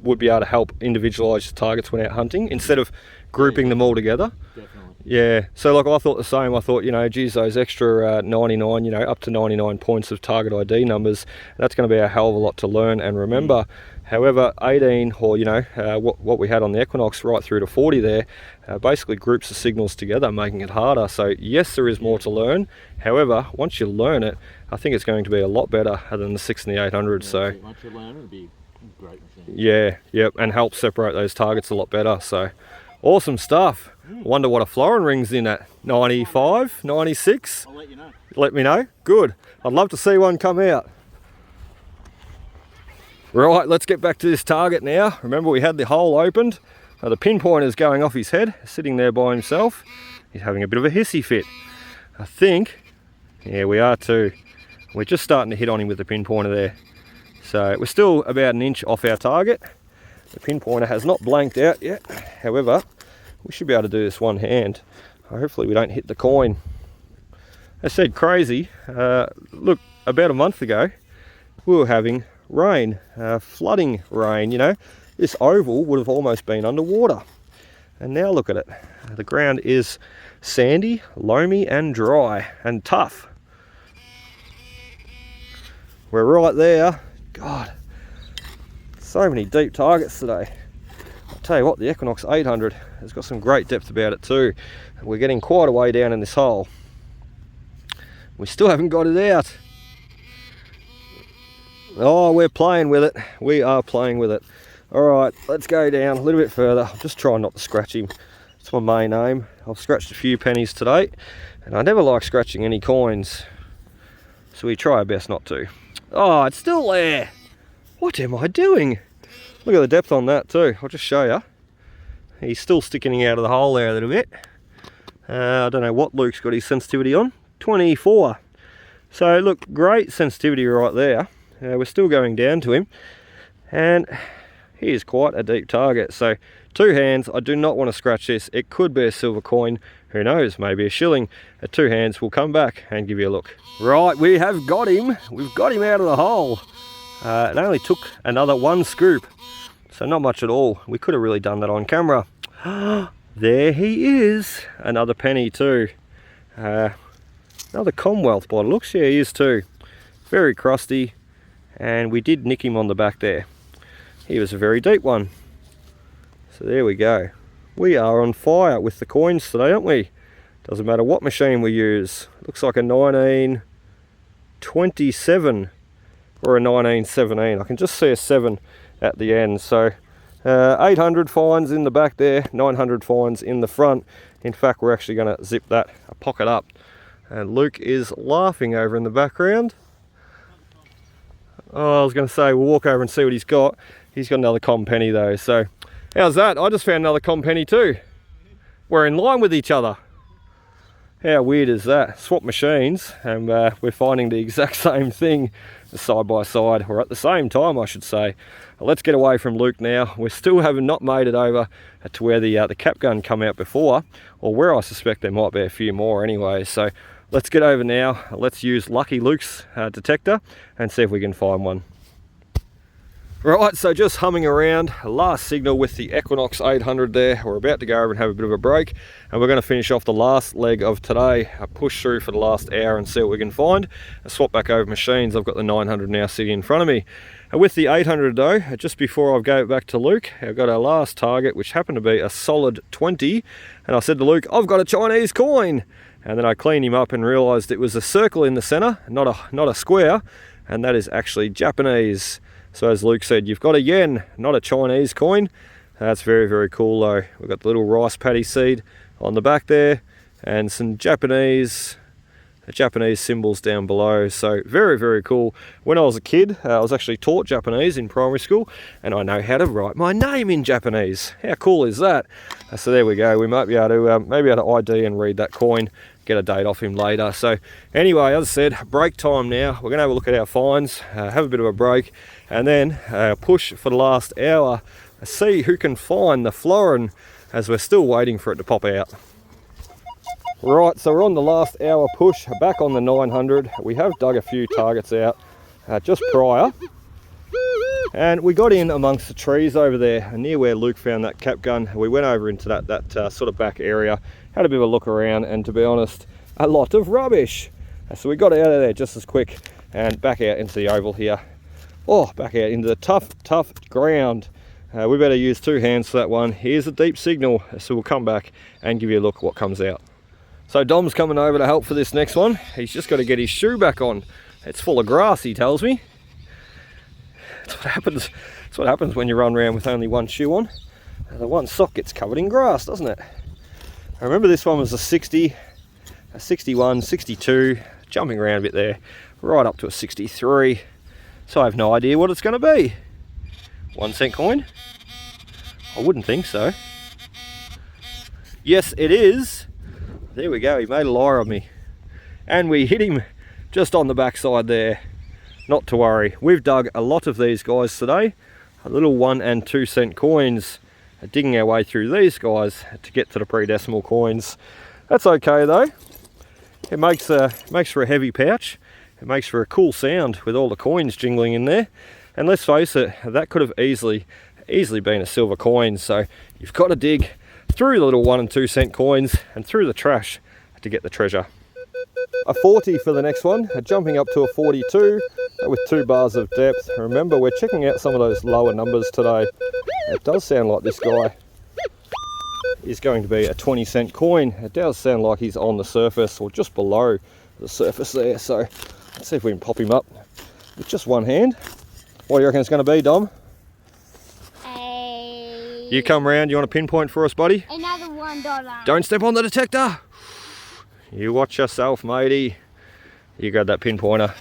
would be able to help individualise the targets when out hunting instead of grouping them all together? Definitely. Yeah, so like I thought the same. I thought, you know, geez, those extra 99, you know, up to 99 points of target ID numbers, that's going to be a hell of a lot to learn and remember. However, 18, or you know, what we had on the Equinox right through to 40 there, basically groups the signals together, making it harder. So yes, there is more to learn. However, once you learn it, I think it's going to be a lot better than the 6 and the 800. So once you learn it, it'll be a great machine. Yeah, yep, and help separate those targets a lot better. So awesome stuff. Wonder what a florin rings in at. 95, 96? I'll let you know. Let me know. Good. I'd love to see one come out. Right, let's get back to this target now. Remember, we had the hole opened. The pinpointer's going off his head, sitting there by himself. He's having a bit of a hissy fit. I think, yeah, we are too. We're just starting to hit on him with the pinpointer there. So we're still about an inch off our target. The pinpointer has not blanked out yet. However, we should be able to do this one hand. Hopefully we don't hit the coin. I said crazy. Look, about a month ago, we were having rain, flooding rain, you know. This oval would have almost been underwater. And now look at it. The ground is sandy, loamy and dry and tough. We're right there. God, so many deep targets today. I'll tell you what, the Equinox 800 has got some great depth about it too. We're getting quite a way down in this hole. We still haven't got it out. Oh, we're playing with it. We are playing with it. All right, let's go down a little bit further. I'm just trying not to scratch him. It's my main aim. I've scratched a few pennies today, and I never like scratching any coins, so we try our best not to. Oh, it's still there. What am I doing? Look at the depth on that too. I'll just show you. He's still sticking out of the hole there a little bit. I don't know what Luke's got his sensitivity on. 24. So look, great sensitivity right there. We're still going down to him, and he is quite a deep target. So 2 hands, I do not want to scratch this. It could be a silver coin, who knows, maybe a shilling. At 2 hands, we'll come back and give you a look. Right, we have got him. We've got him out of the hole. It only took another 1 scoop, so not much at all. We could have really done that on camera. There he is. Another penny too. Another Commonwealth by the looks. Yeah, he is too. Very crusty, and we did nick him on the back there. He was a very deep one. So there we go. We are on fire with the coins today, aren't we? Doesn't matter what machine we use. Looks like a 1927 or a 1917. I can just see a 7 at the end. So 800 fines in the back there, 900 fines in the front. In fact, we're actually going to zip that pocket up. And Luke is laughing over in the background. Oh, I was going to say, we'll walk over and see what he's got. He's got another com penny though, so how's that? I just found another com penny too. We're in line with each other. How weird is that? Swap machines, and we're finding the exact same thing side by side, or at the same time I should say. Let's get away from Luke now. We still have not made it over to where the cap gun come out before, or where I suspect there might be a few more anyway. So let's get over now. Let's use Lucky Luke's detector and see if we can find one. Right, so just humming around, last signal with the Equinox 800 there. We're about to go over and have a bit of a break, and we're going to finish off the last leg of today. I push through for the last hour and see what we can find. I swap back over machines. I've got the 900 now sitting in front of me. And with the 800 though, just before I go back to Luke, I've got our last target, which happened to be a solid 20. And I said to Luke, I've got a Chinese coin. And then I cleaned him up and realized it was a circle in the center, not a square. And that is actually Japanese. So as Luke said, you've got a yen, not a Chinese coin. That's very, very cool though. We've got the little rice paddy seed on the back there, and some Japanese symbols down below. So very, very cool. When I was a kid, I was actually taught Japanese in primary school, and I know how to write my name in Japanese. How cool is that? So there we go. We might be able to ID and read that coin, get a date off him later. So anyway, as I said, break time now. We're going to have a look at our finds, have a bit of a break, and then push for the last hour, see who can find the florin, as we're still waiting for it to pop out. Right, so we're on the last hour push, back on the 900. We have dug a few targets out just prior, and we got in amongst the trees over there near where Luke found that cap gun. We went over into that sort of back area, had a bit of a look around, and to be honest, a lot of rubbish. So we got out of there just as quick and back out into the oval here. Oh, back out into the tough ground. We better use 2 hands for that one. Here's a deep signal, so we'll come back and give you a look at what comes out. So Dom's coming over to help for this next one. He's just got to get his shoe back on. It's full of grass, he tells me. That's what happens. That's what happens when you run around with only 1 shoe on. The 1 sock gets covered in grass, doesn't it? I remember this one was a 60, a 61, 62, jumping around a bit there, right up to a 63. So I have no idea what it's going to be. 1 cent coin? I wouldn't think so. Yes, it is. There we go, he made a liar of me. And we hit him just on the backside there. Not to worry, we've dug a lot of these guys today. A little 1 and 2 cent coins. Digging our way through these guys to get to the pre-decimal coins. That's okay though. It makes for a heavy pouch. It makes for a cool sound with all the coins jingling in there. And let's face it, that could have easily been a silver coin. So you've got to dig through the little 1 and 2 cent coins and through the trash to get the treasure. A 40 for the next one, jumping up to a 42 with 2 bars of depth. Remember, we're checking out some of those lower numbers today. It does sound like this guy is going to be a 20 cent coin. It does sound like he's on the surface or just below the surface there. So let's see if we can pop him up with just one hand. What do you reckon it's going to be, Dom? You come round, you want to pinpoint for us, buddy? Another $1. Don't step on the detector. You watch yourself, matey. You grab that pinpointer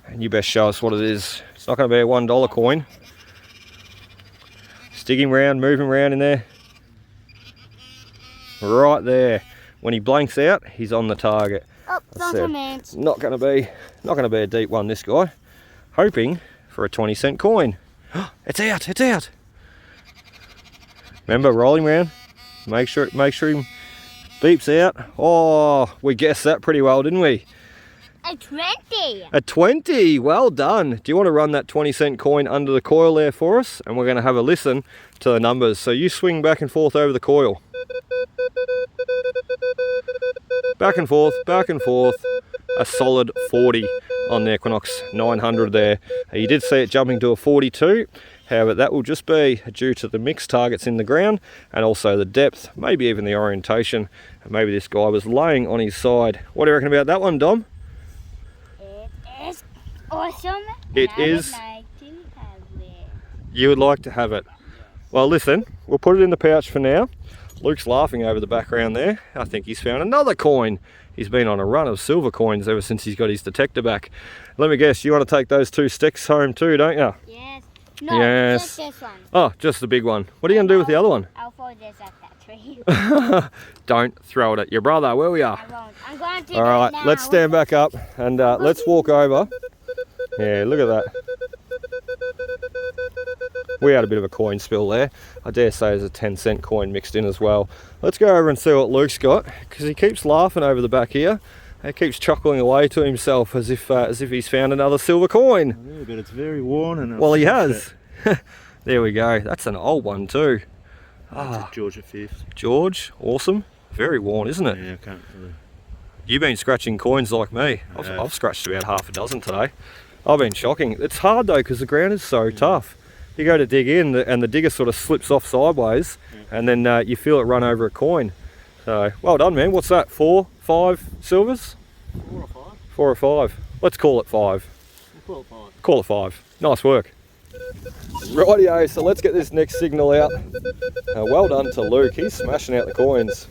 and you best show us what it is. It's not going to be a $1 coin. Stick him round, move him round in there. Right there. When he blanks out, he's on the target. Oh, it's not going to be a deep one, this guy. Hoping for a 20 cent coin. It's out, it's out. Remember, roll him round. Make sure he beeps out. Oh, we guessed that pretty well, didn't we? A 20. A 20, well done. Do you want to run that 20 cent coin under the coil there for us? And we're going to have a listen to the numbers. So you swing back and forth over the coil. Back and forth, back and forth. A solid 40 on the Equinox 900 there. You did see it jumping to a 42. However, that will just be due to the mixed targets in the ground and also the depth, maybe even the orientation. Maybe this guy was laying on his side. What do you reckon about that one, Dom? It is awesome. It is. I would like to have it. You would like to have it. Well, listen, we'll put it in the pouch for now. Luke's laughing over the background there. I think he's found another coin. He's been on a run of silver coins ever since he's got his detector back. Let me guess, you want to take those 2 sticks home too, don't you? Yes. No, Yes. just this one. Oh, just the big one. What are you going to do with the other one? I'll throw this at that tree. Don't throw it at your brother, will ya? I won't. I'm going to do All right, now. let's stand back up and let's walk over. Yeah, look at that. We had a bit of a coin spill there. I dare say there's a 10 cent coin mixed in as well. Let's go over and see what Luke's got, because he keeps laughing over the back here. He keeps chuckling away to himself as if he's found another silver coin. Yeah, but it's very worn and Well, he has. There we go. That's an old one too. Ah, Georgia 5th. George, awesome. Very worn, isn't it? Yeah, I can't really. You've been scratching coins like me. I've scratched about half a dozen today. I've been shocking. It's hard though because the ground is so tough. You go to dig in and the digger sort of slips off sideways and then you feel it run over a coin. So, well done, man. What's that? 4, 5 silvers? 4 or 5. 4 or 5. Let's call it 5. We'll call it 5. Call it 5. Nice work. Rightio, so let's get this next signal out. Well done to Luke, he's smashing out the coins.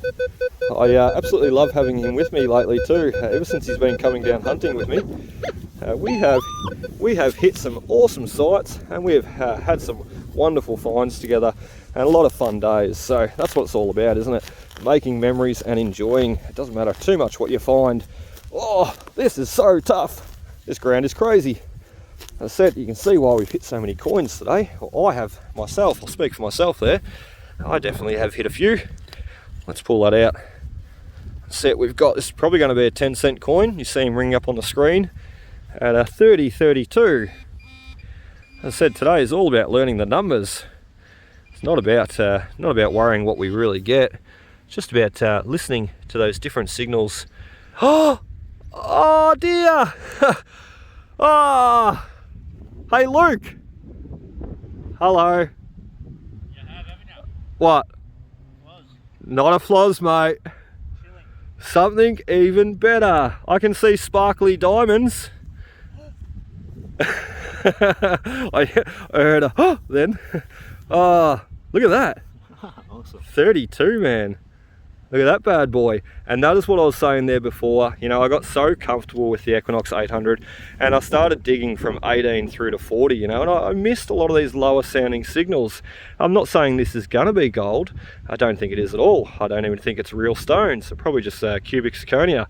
I absolutely love having him with me lately too. Ever since he's been coming down hunting with me, we have hit some awesome sights and we have had some wonderful finds together and a lot of fun days. So that's what it's all about, isn't it? Making memories and enjoying. It doesn't matter too much what you find. Oh, this is so tough. This ground is crazy. As I said, you can see why we've hit so many coins today. Well, I have myself, I'll speak for myself there. I definitely have hit a few. Let's pull that out. Set we've got, this is probably going to be a 10 cent coin. You see him ring up on the screen at a 30.32. As I said, today is all about learning the numbers. It's not about worrying what we really get. It's just about listening to those different signals. Oh dear! Oh! Hey Luke! Hello. You have, haven't you? What? Flos. Not a flos, mate. Chilling. Something even better. I can see sparkly diamonds. I heard a then. Oh, look at that. Awesome. 32, man. Look at that bad boy. And that is what I was saying there before. You know, I got so comfortable with the Equinox 800 and I started digging from 18 through to 40, you know, and I missed a lot of these lower sounding signals. I'm not saying this is going to be gold. I don't think it is at all. I don't even think it's real stones. They're probably just cubic zirconia.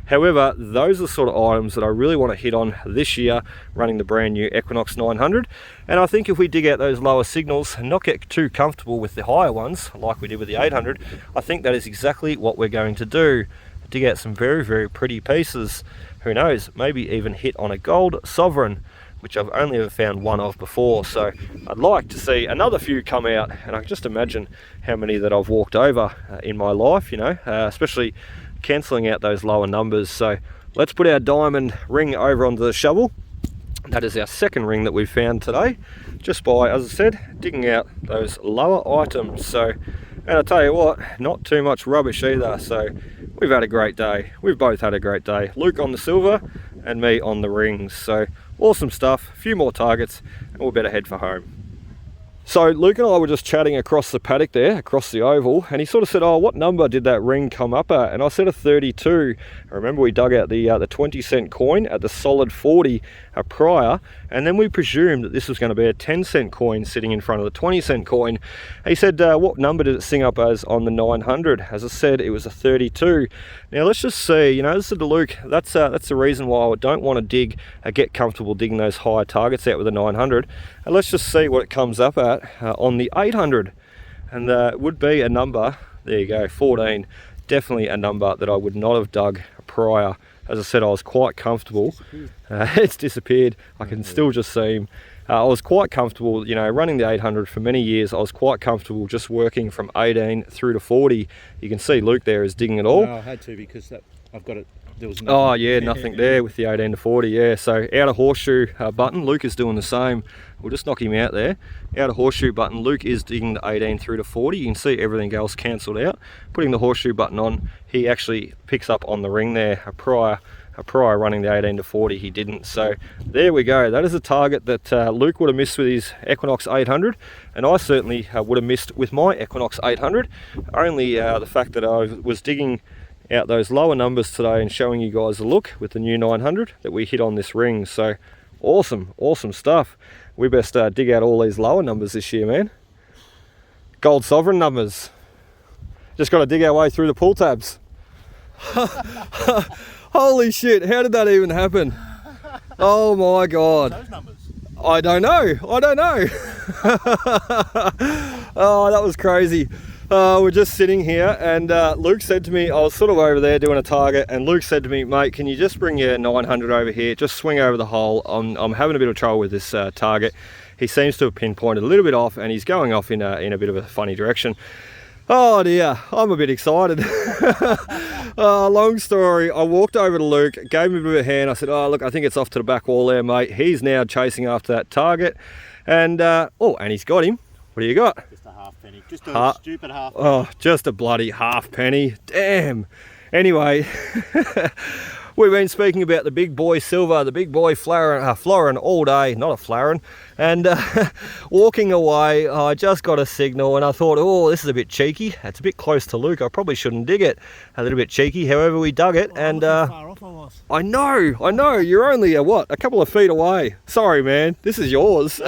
However, those are the sort of items that I really want to hit on this year running the brand new Equinox 900. And I think if we dig out those lower signals and not get too comfortable with the higher ones, like we did with the 800, I think that is exactly what we're going to do. Dig out some very, very pretty pieces. Who knows, maybe even hit on a gold sovereign. which I've only ever found one of before. So I'd like to see another few come out, and I can just imagine how many that I've walked over in my life, you know, especially cancelling out those lower numbers. So let's put our diamond ring over onto the shovel. That is our second ring that we've found today, just by, as I said, digging out those lower items. So, and I tell you what, not too much rubbish either. So we've had a great day. We've both had a great day. Luke on the silver and me on the rings. So awesome stuff. A few more targets and we'll better head for home. So Luke and I were just chatting across the paddock there, across the oval, and he sort of said, oh, what number did that ring come up at? And I said a 32. I remember we dug out the 20-cent coin at the solid 40 prior, and then we presumed that this was going to be a 10-cent coin sitting in front of the 20-cent coin. He said, what number did it sing up as on the 900? As I said, it was a 32. Now let's just see, you know, I said to Luke, that's the reason why I don't want to get comfortable digging those higher targets out with a 900. And let's just see what it comes up at on the 800. And it would be a number, there you go, 14. Definitely a number that I would not have dug prior. As I said, I was quite comfortable. It's disappeared. I can still just see him. I was quite comfortable, you know, running the 800 for many years. I was quite comfortable just working from 18 through to 40. You can see Luke there is digging it all. No, I had to because I've got it. There was nothing. Oh yeah, nothing there with the 18 to 40. Yeah, so out of horseshoe button, Luke is doing the same. We'll just knock him out there. Out of horseshoe button, Luke is digging the 18 through to 40. You can see everything else cancelled out. Putting the horseshoe button on, he actually picks up on the ring there. Prior running the 18 to 40, he didn't. So there we go. That is a target that Luke would have missed with his Equinox 800, and I certainly would have missed with my Equinox 800. Only the fact that I was digging out those lower numbers today and showing you guys a look with the new 900 that we hit on this ring. So awesome stuff. We best dig out all these lower numbers this year, man. Gold sovereign numbers. Just got to dig our way through the pull tabs. Holy shit, how did that even happen? Oh my god. Those numbers. I don't know. Oh, that was crazy. We're just sitting here, and Luke said to me, I was sort of over there doing a target, and Luke said to me, mate, can you just bring your 900 over here, just swing over the hole. I'm having a bit of trouble with this target. He seems to have pinpointed a little bit off, and he's going off in a bit of a funny direction. Oh dear, I'm a bit excited. Long story, I walked over to Luke, gave him a bit of a hand. I said, oh look, I think it's off to the back wall there, mate. He's now chasing after that target, and and he's got him. What do you got? Just a half penny. Just a stupid half penny. Oh, just a bloody half penny. Damn. Anyway, we've been speaking about the big boy silver, the big boy florin all day, not a florin. And walking away, I just got a signal and I thought, oh, this is a bit cheeky. It's a bit close to Luke. I probably shouldn't dig it. A little bit cheeky. However, we dug it, and far off I was. I know. You're only a couple of feet away. Sorry, man. This is yours.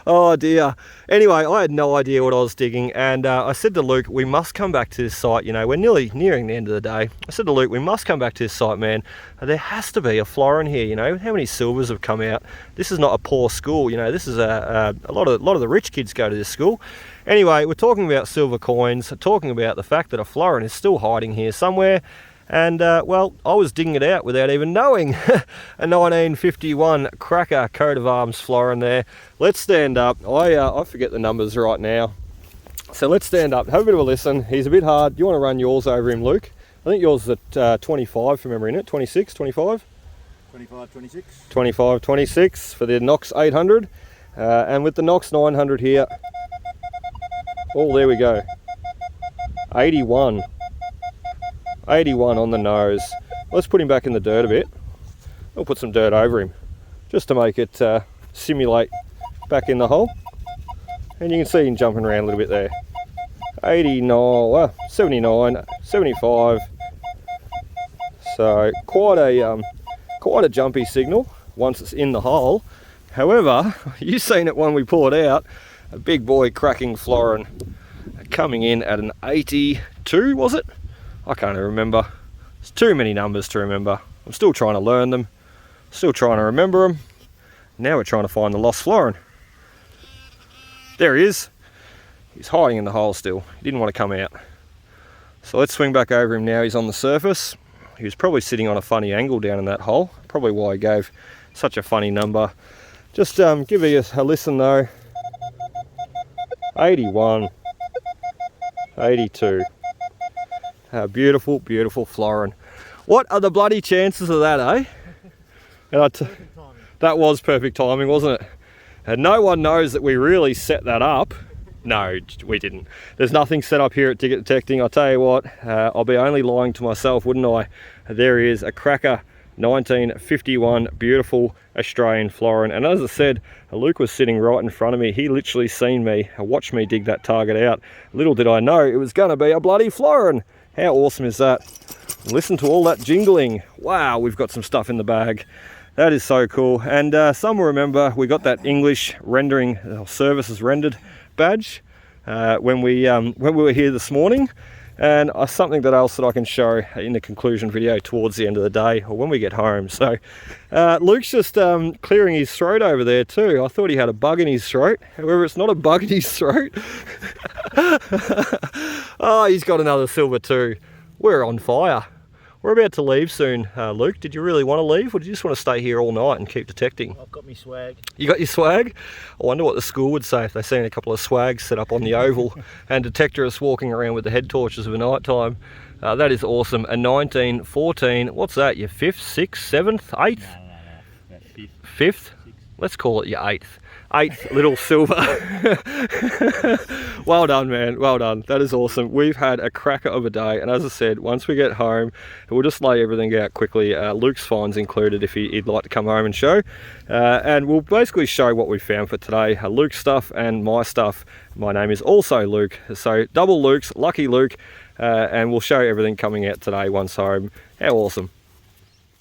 Oh dear. Anyway, I had no idea what I was digging, and I said to Luke, we must come back to this site. You know, we're nearly nearing the end of the day. I said to Luke, we must come back to this site, man. There has to be a florin here. You know, how many silvers have come out? This is not a poor school. You know, this is a lot of the rich kids go to this school. Anyway, we're talking about silver coins, talking about the fact that a florin is still hiding here somewhere. And well, I was digging it out without even knowing. A 1951 cracker coat of arms florin there. Let's stand up. I forget the numbers right now. So let's stand up, have a bit of a listen. He's a bit hard. You want to run yours over him, Luke? I think yours is at 25 from memory, isn't it? 26, 25? 25, 26. 25, 26 for the Knox 800. And with the Knox 900 here. Oh, there we go. 81. 81 on the nose. Let's put him back in the dirt a bit. We'll put some dirt over him just to make it simulate back in the hole. And you can see him jumping around a little bit there. 89, 79, 75. So quite a jumpy signal once it's in the hole. However, you've seen it when we pull it out. A big boy cracking florin coming in at an 82, was it? I can't even remember. It's too many numbers to remember. I'm still trying to learn them. Still trying to remember them. Now we're trying to find the lost florin. There he is. He's hiding in the hole still. He didn't want to come out. So let's swing back over him now. He's on the surface. He was probably sitting on a funny angle down in that hole. Probably why he gave Such a funny number. Just give it a listen though. 81, 82. Beautiful, beautiful florin. What are the bloody chances of that, eh? And that was perfect timing, wasn't it? And no one knows that we really set that up. No, we didn't. There's nothing set up here at Ticket Detecting. I'll tell you what, I'll be only lying to myself, wouldn't I? There is a cracker 1951 beautiful Australian florin. And as I said, Luke was sitting right in front of me. He literally seen me, watched me dig that target out. Little did I know it was going to be a bloody florin. How awesome is that? Listen to all that jingling. Wow, we've got some stuff in the bag. That is so cool. And some will remember we got that English rendering services rendered badge when we were here this morning. And something else that I can show in the conclusion video towards the end of the day or when we get home. So Luke's just clearing his throat over there too. I thought he had a bug in his throat. However, it's not a bug in his throat. Oh, he's got another silver too. We're on fire. We're about to leave soon. Luke, did you really want to leave or did you just want to stay here all night and keep detecting? I've got my swag. You got your swag? I wonder what the school would say if they seen a couple of swags set up on the oval and detectorists walking around with the head torches of a night time. That is awesome. A 1914, what's that, your 5th, 6th, 7th, 8th? No. About 5th. 5th? Let's call it your 8th. 8th little silver. Well done, man, well done. That is awesome. We've had a cracker of a day, and as I said, once we get home we'll just lay everything out quickly. Luke's finds included if he'd like to come home and show, and we'll basically show what we found for today. Luke's stuff and my stuff. My name is also Luke, so double Luke's, lucky Luke, and we'll show everything coming out today once home. How awesome.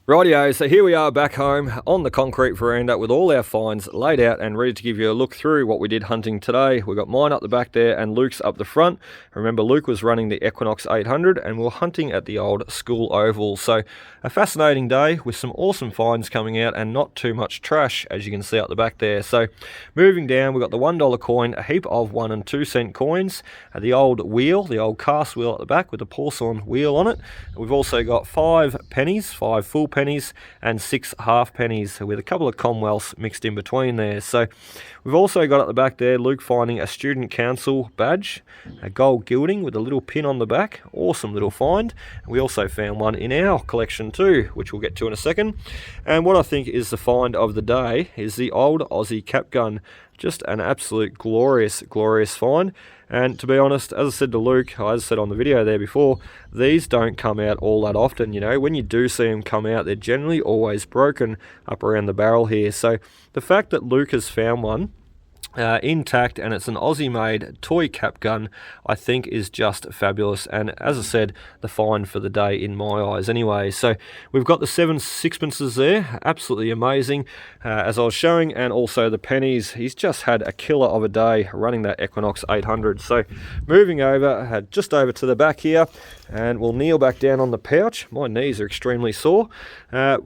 Rightio, so here we are back home on the concrete veranda with all our finds laid out and ready to give you a look through what we did hunting today. We've got mine up the back there and Luke's up the front. Remember, Luke was running the Equinox 800 and we were hunting at the old school oval. So a fascinating day with some awesome finds coming out and not too much trash, as you can see up the back there. So moving down, we've got the $1 coin, a heap of 1 and 2 cent coins, the old wheel, the old cast wheel at the back with a porcelain wheel on it. We've also got 5 pennies, 5 full pennies and 6 half pennies with a couple of Commonwealths mixed in between there. So we've also got at the back there Luke finding a student council badge, a gold gilding with a little pin on the back. Awesome little find. We also found one in our collection too, which we'll get to in a second. And what I think is the find of the day is the old Aussie cap gun. Just an absolute glorious, glorious find. And to be honest, as I said to Luke, as I said on the video there before, these don't come out all that often. You know, when you do see them come out, they're generally always broken up around the barrel here. So the fact that Luke has found one intact and it's an Aussie made toy cap gun, I think is just fabulous. And as I said, the find for the day in my eyes anyway. So we've got the 7 sixpences there, absolutely amazing, as I was showing, and also the pennies. He's just had a killer of a day running that Equinox 800. So moving over, just over to the back here, and we'll kneel back down on the pouch. My knees are extremely sore. As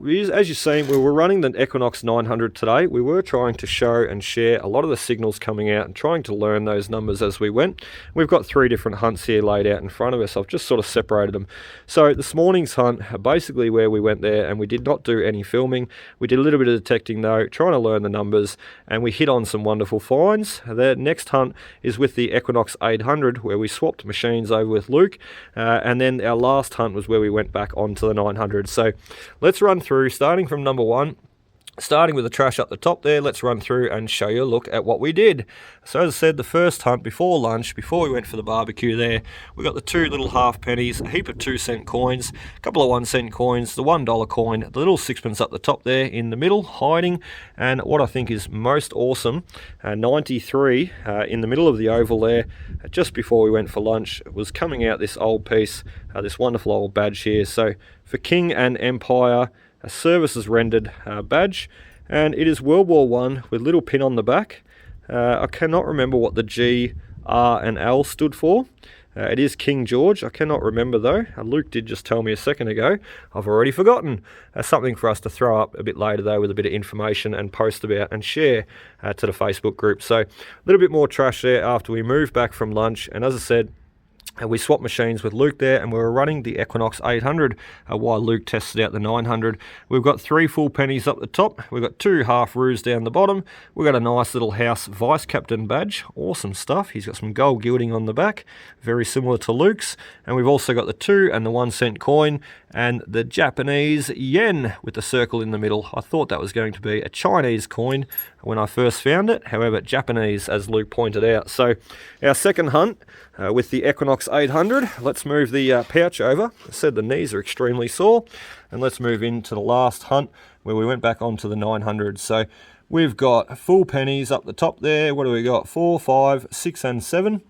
you've seen, we were running the Equinox 900 today. We were trying to show and share a lot of the signals coming out and trying to learn those numbers as we went. We've got 3 different hunts here laid out in front of us. I've just sort of separated them. So this morning's hunt, basically where we went there, and we did not do any filming. We did a little bit of detecting though, trying to learn the numbers, and we hit on some wonderful finds. The next hunt is with the Equinox 800, where we swapped machines over with Luke, and then our last hunt was where we went back onto the 900. So let's run through, starting from number 1. Starting with the trash up the top there, let's run through and show you a look at what we did. So as I said, the first hunt before lunch, before we went for the barbecue there, we got the 2 little half pennies, a heap of 2 cent coins, a couple of 1 cent coins, the $1 coin, the little sixpence up the top there in the middle, hiding, and what I think is most awesome, 93 in the middle of the oval there, just before we went for lunch, was coming out this old piece, this wonderful old badge here. So for King and Empire, a services rendered badge, and it is World War I with little pin on the back. I cannot remember what the G, R and L stood for. It is King George. I cannot remember though. Luke did just tell me a second ago. I've already forgotten. Something for us to throw up a bit later though, with a bit of information and post about and share to the Facebook group. So a little bit more trash there after we moved back from lunch, and as I said, We swapped machines with Luke there, and we were running the Equinox 800 while Luke tested out the 900. We've got 3 full pennies up the top. We've got 2 half roos down the bottom. We've got a nice little house vice captain badge. Awesome stuff. He's got some gold gilding on the back, very similar to Luke's. And we've also got the 2 and the 1 cent coin and the Japanese yen with the circle in the middle. I thought that was going to be a Chinese coin when I first found it. However, Japanese, as Luke pointed out. So our second hunt with the Equinox 800. Let's move the pouch over. I said the knees are extremely sore. And let's move into the last hunt where we went back onto the 900. So we've got full pennies up the top there. What do we got? 4, 5, 6 and 7.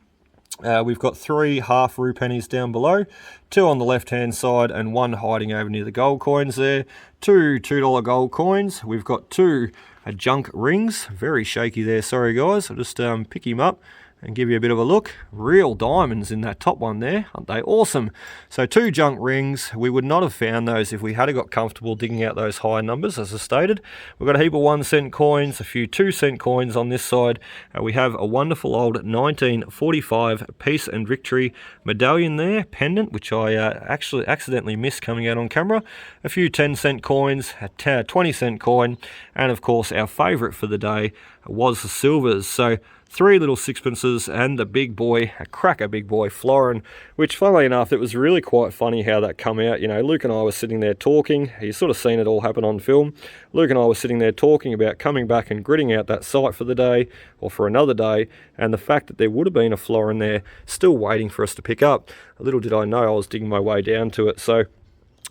We've got 3 half roo pennies down below, 2 on the left hand side and 1 hiding over near the gold coins there, 2 $2 gold coins. We've got 2 junk rings, very shaky there, sorry guys. I'll just pick him up and give you a bit of a look. Real diamonds in that top one there, aren't they awesome? So 2 junk rings. We would not have found those if we had got comfortable digging out those high numbers, as I stated. We've got a heap of 1 cent coins, a few 2 cent coins on this side. We have a wonderful old 1945 Peace and Victory medallion there, pendant, which I actually accidentally missed coming out on camera. A few 10 cent coins, a 20 cent coin, and of course our favourite for the day was the silvers. So 3 little sixpences and the big boy, a cracker big boy florin, which funnily enough, it was really quite funny how that come out. You know, Luke and I were sitting there talking. You've sort of seen it all happen on film. Luke and I were sitting there talking about coming back and gridding out that site for the day or for another day, and the fact that there would have been a florin there still waiting for us to pick up. Little did I know I was digging my way down to it. So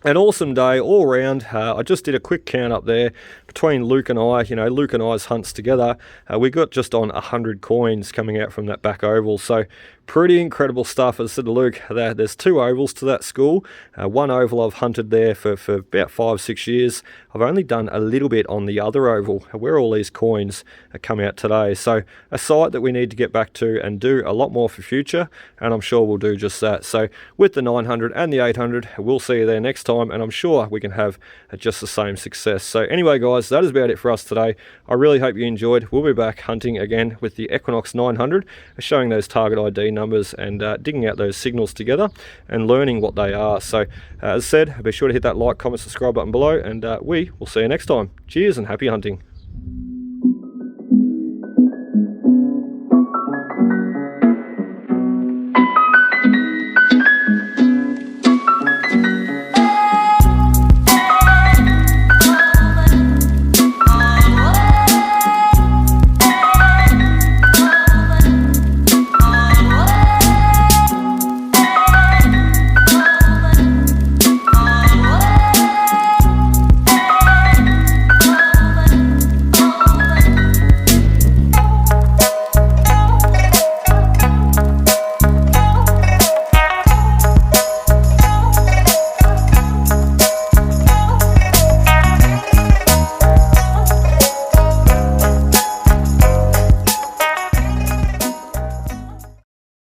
an awesome day all round. I just did a quick count up there between Luke and I. You know, Luke and I's hunts together, we got just on 100 coins coming out from that back oval. So pretty incredible stuff. As I said to Luke, there's 2 ovals to that school. 1 oval I've hunted there for about 5-6 years. I've only done a little bit on the other oval where all these coins come out today. So a site that we need to get back to and do a lot more for future, and I'm sure we'll do just that. So with the 900 and the 800, we'll see you there next time, and I'm sure we can have just the same success. So anyway guys, that is about it for us today. I really hope you enjoyed. We'll be back hunting again with the Equinox 900, showing those target ID numbers and digging out those signals together and learning what they are. So as I said, be sure to hit that like, comment, subscribe button below, and we will see you next time. Cheers and happy hunting.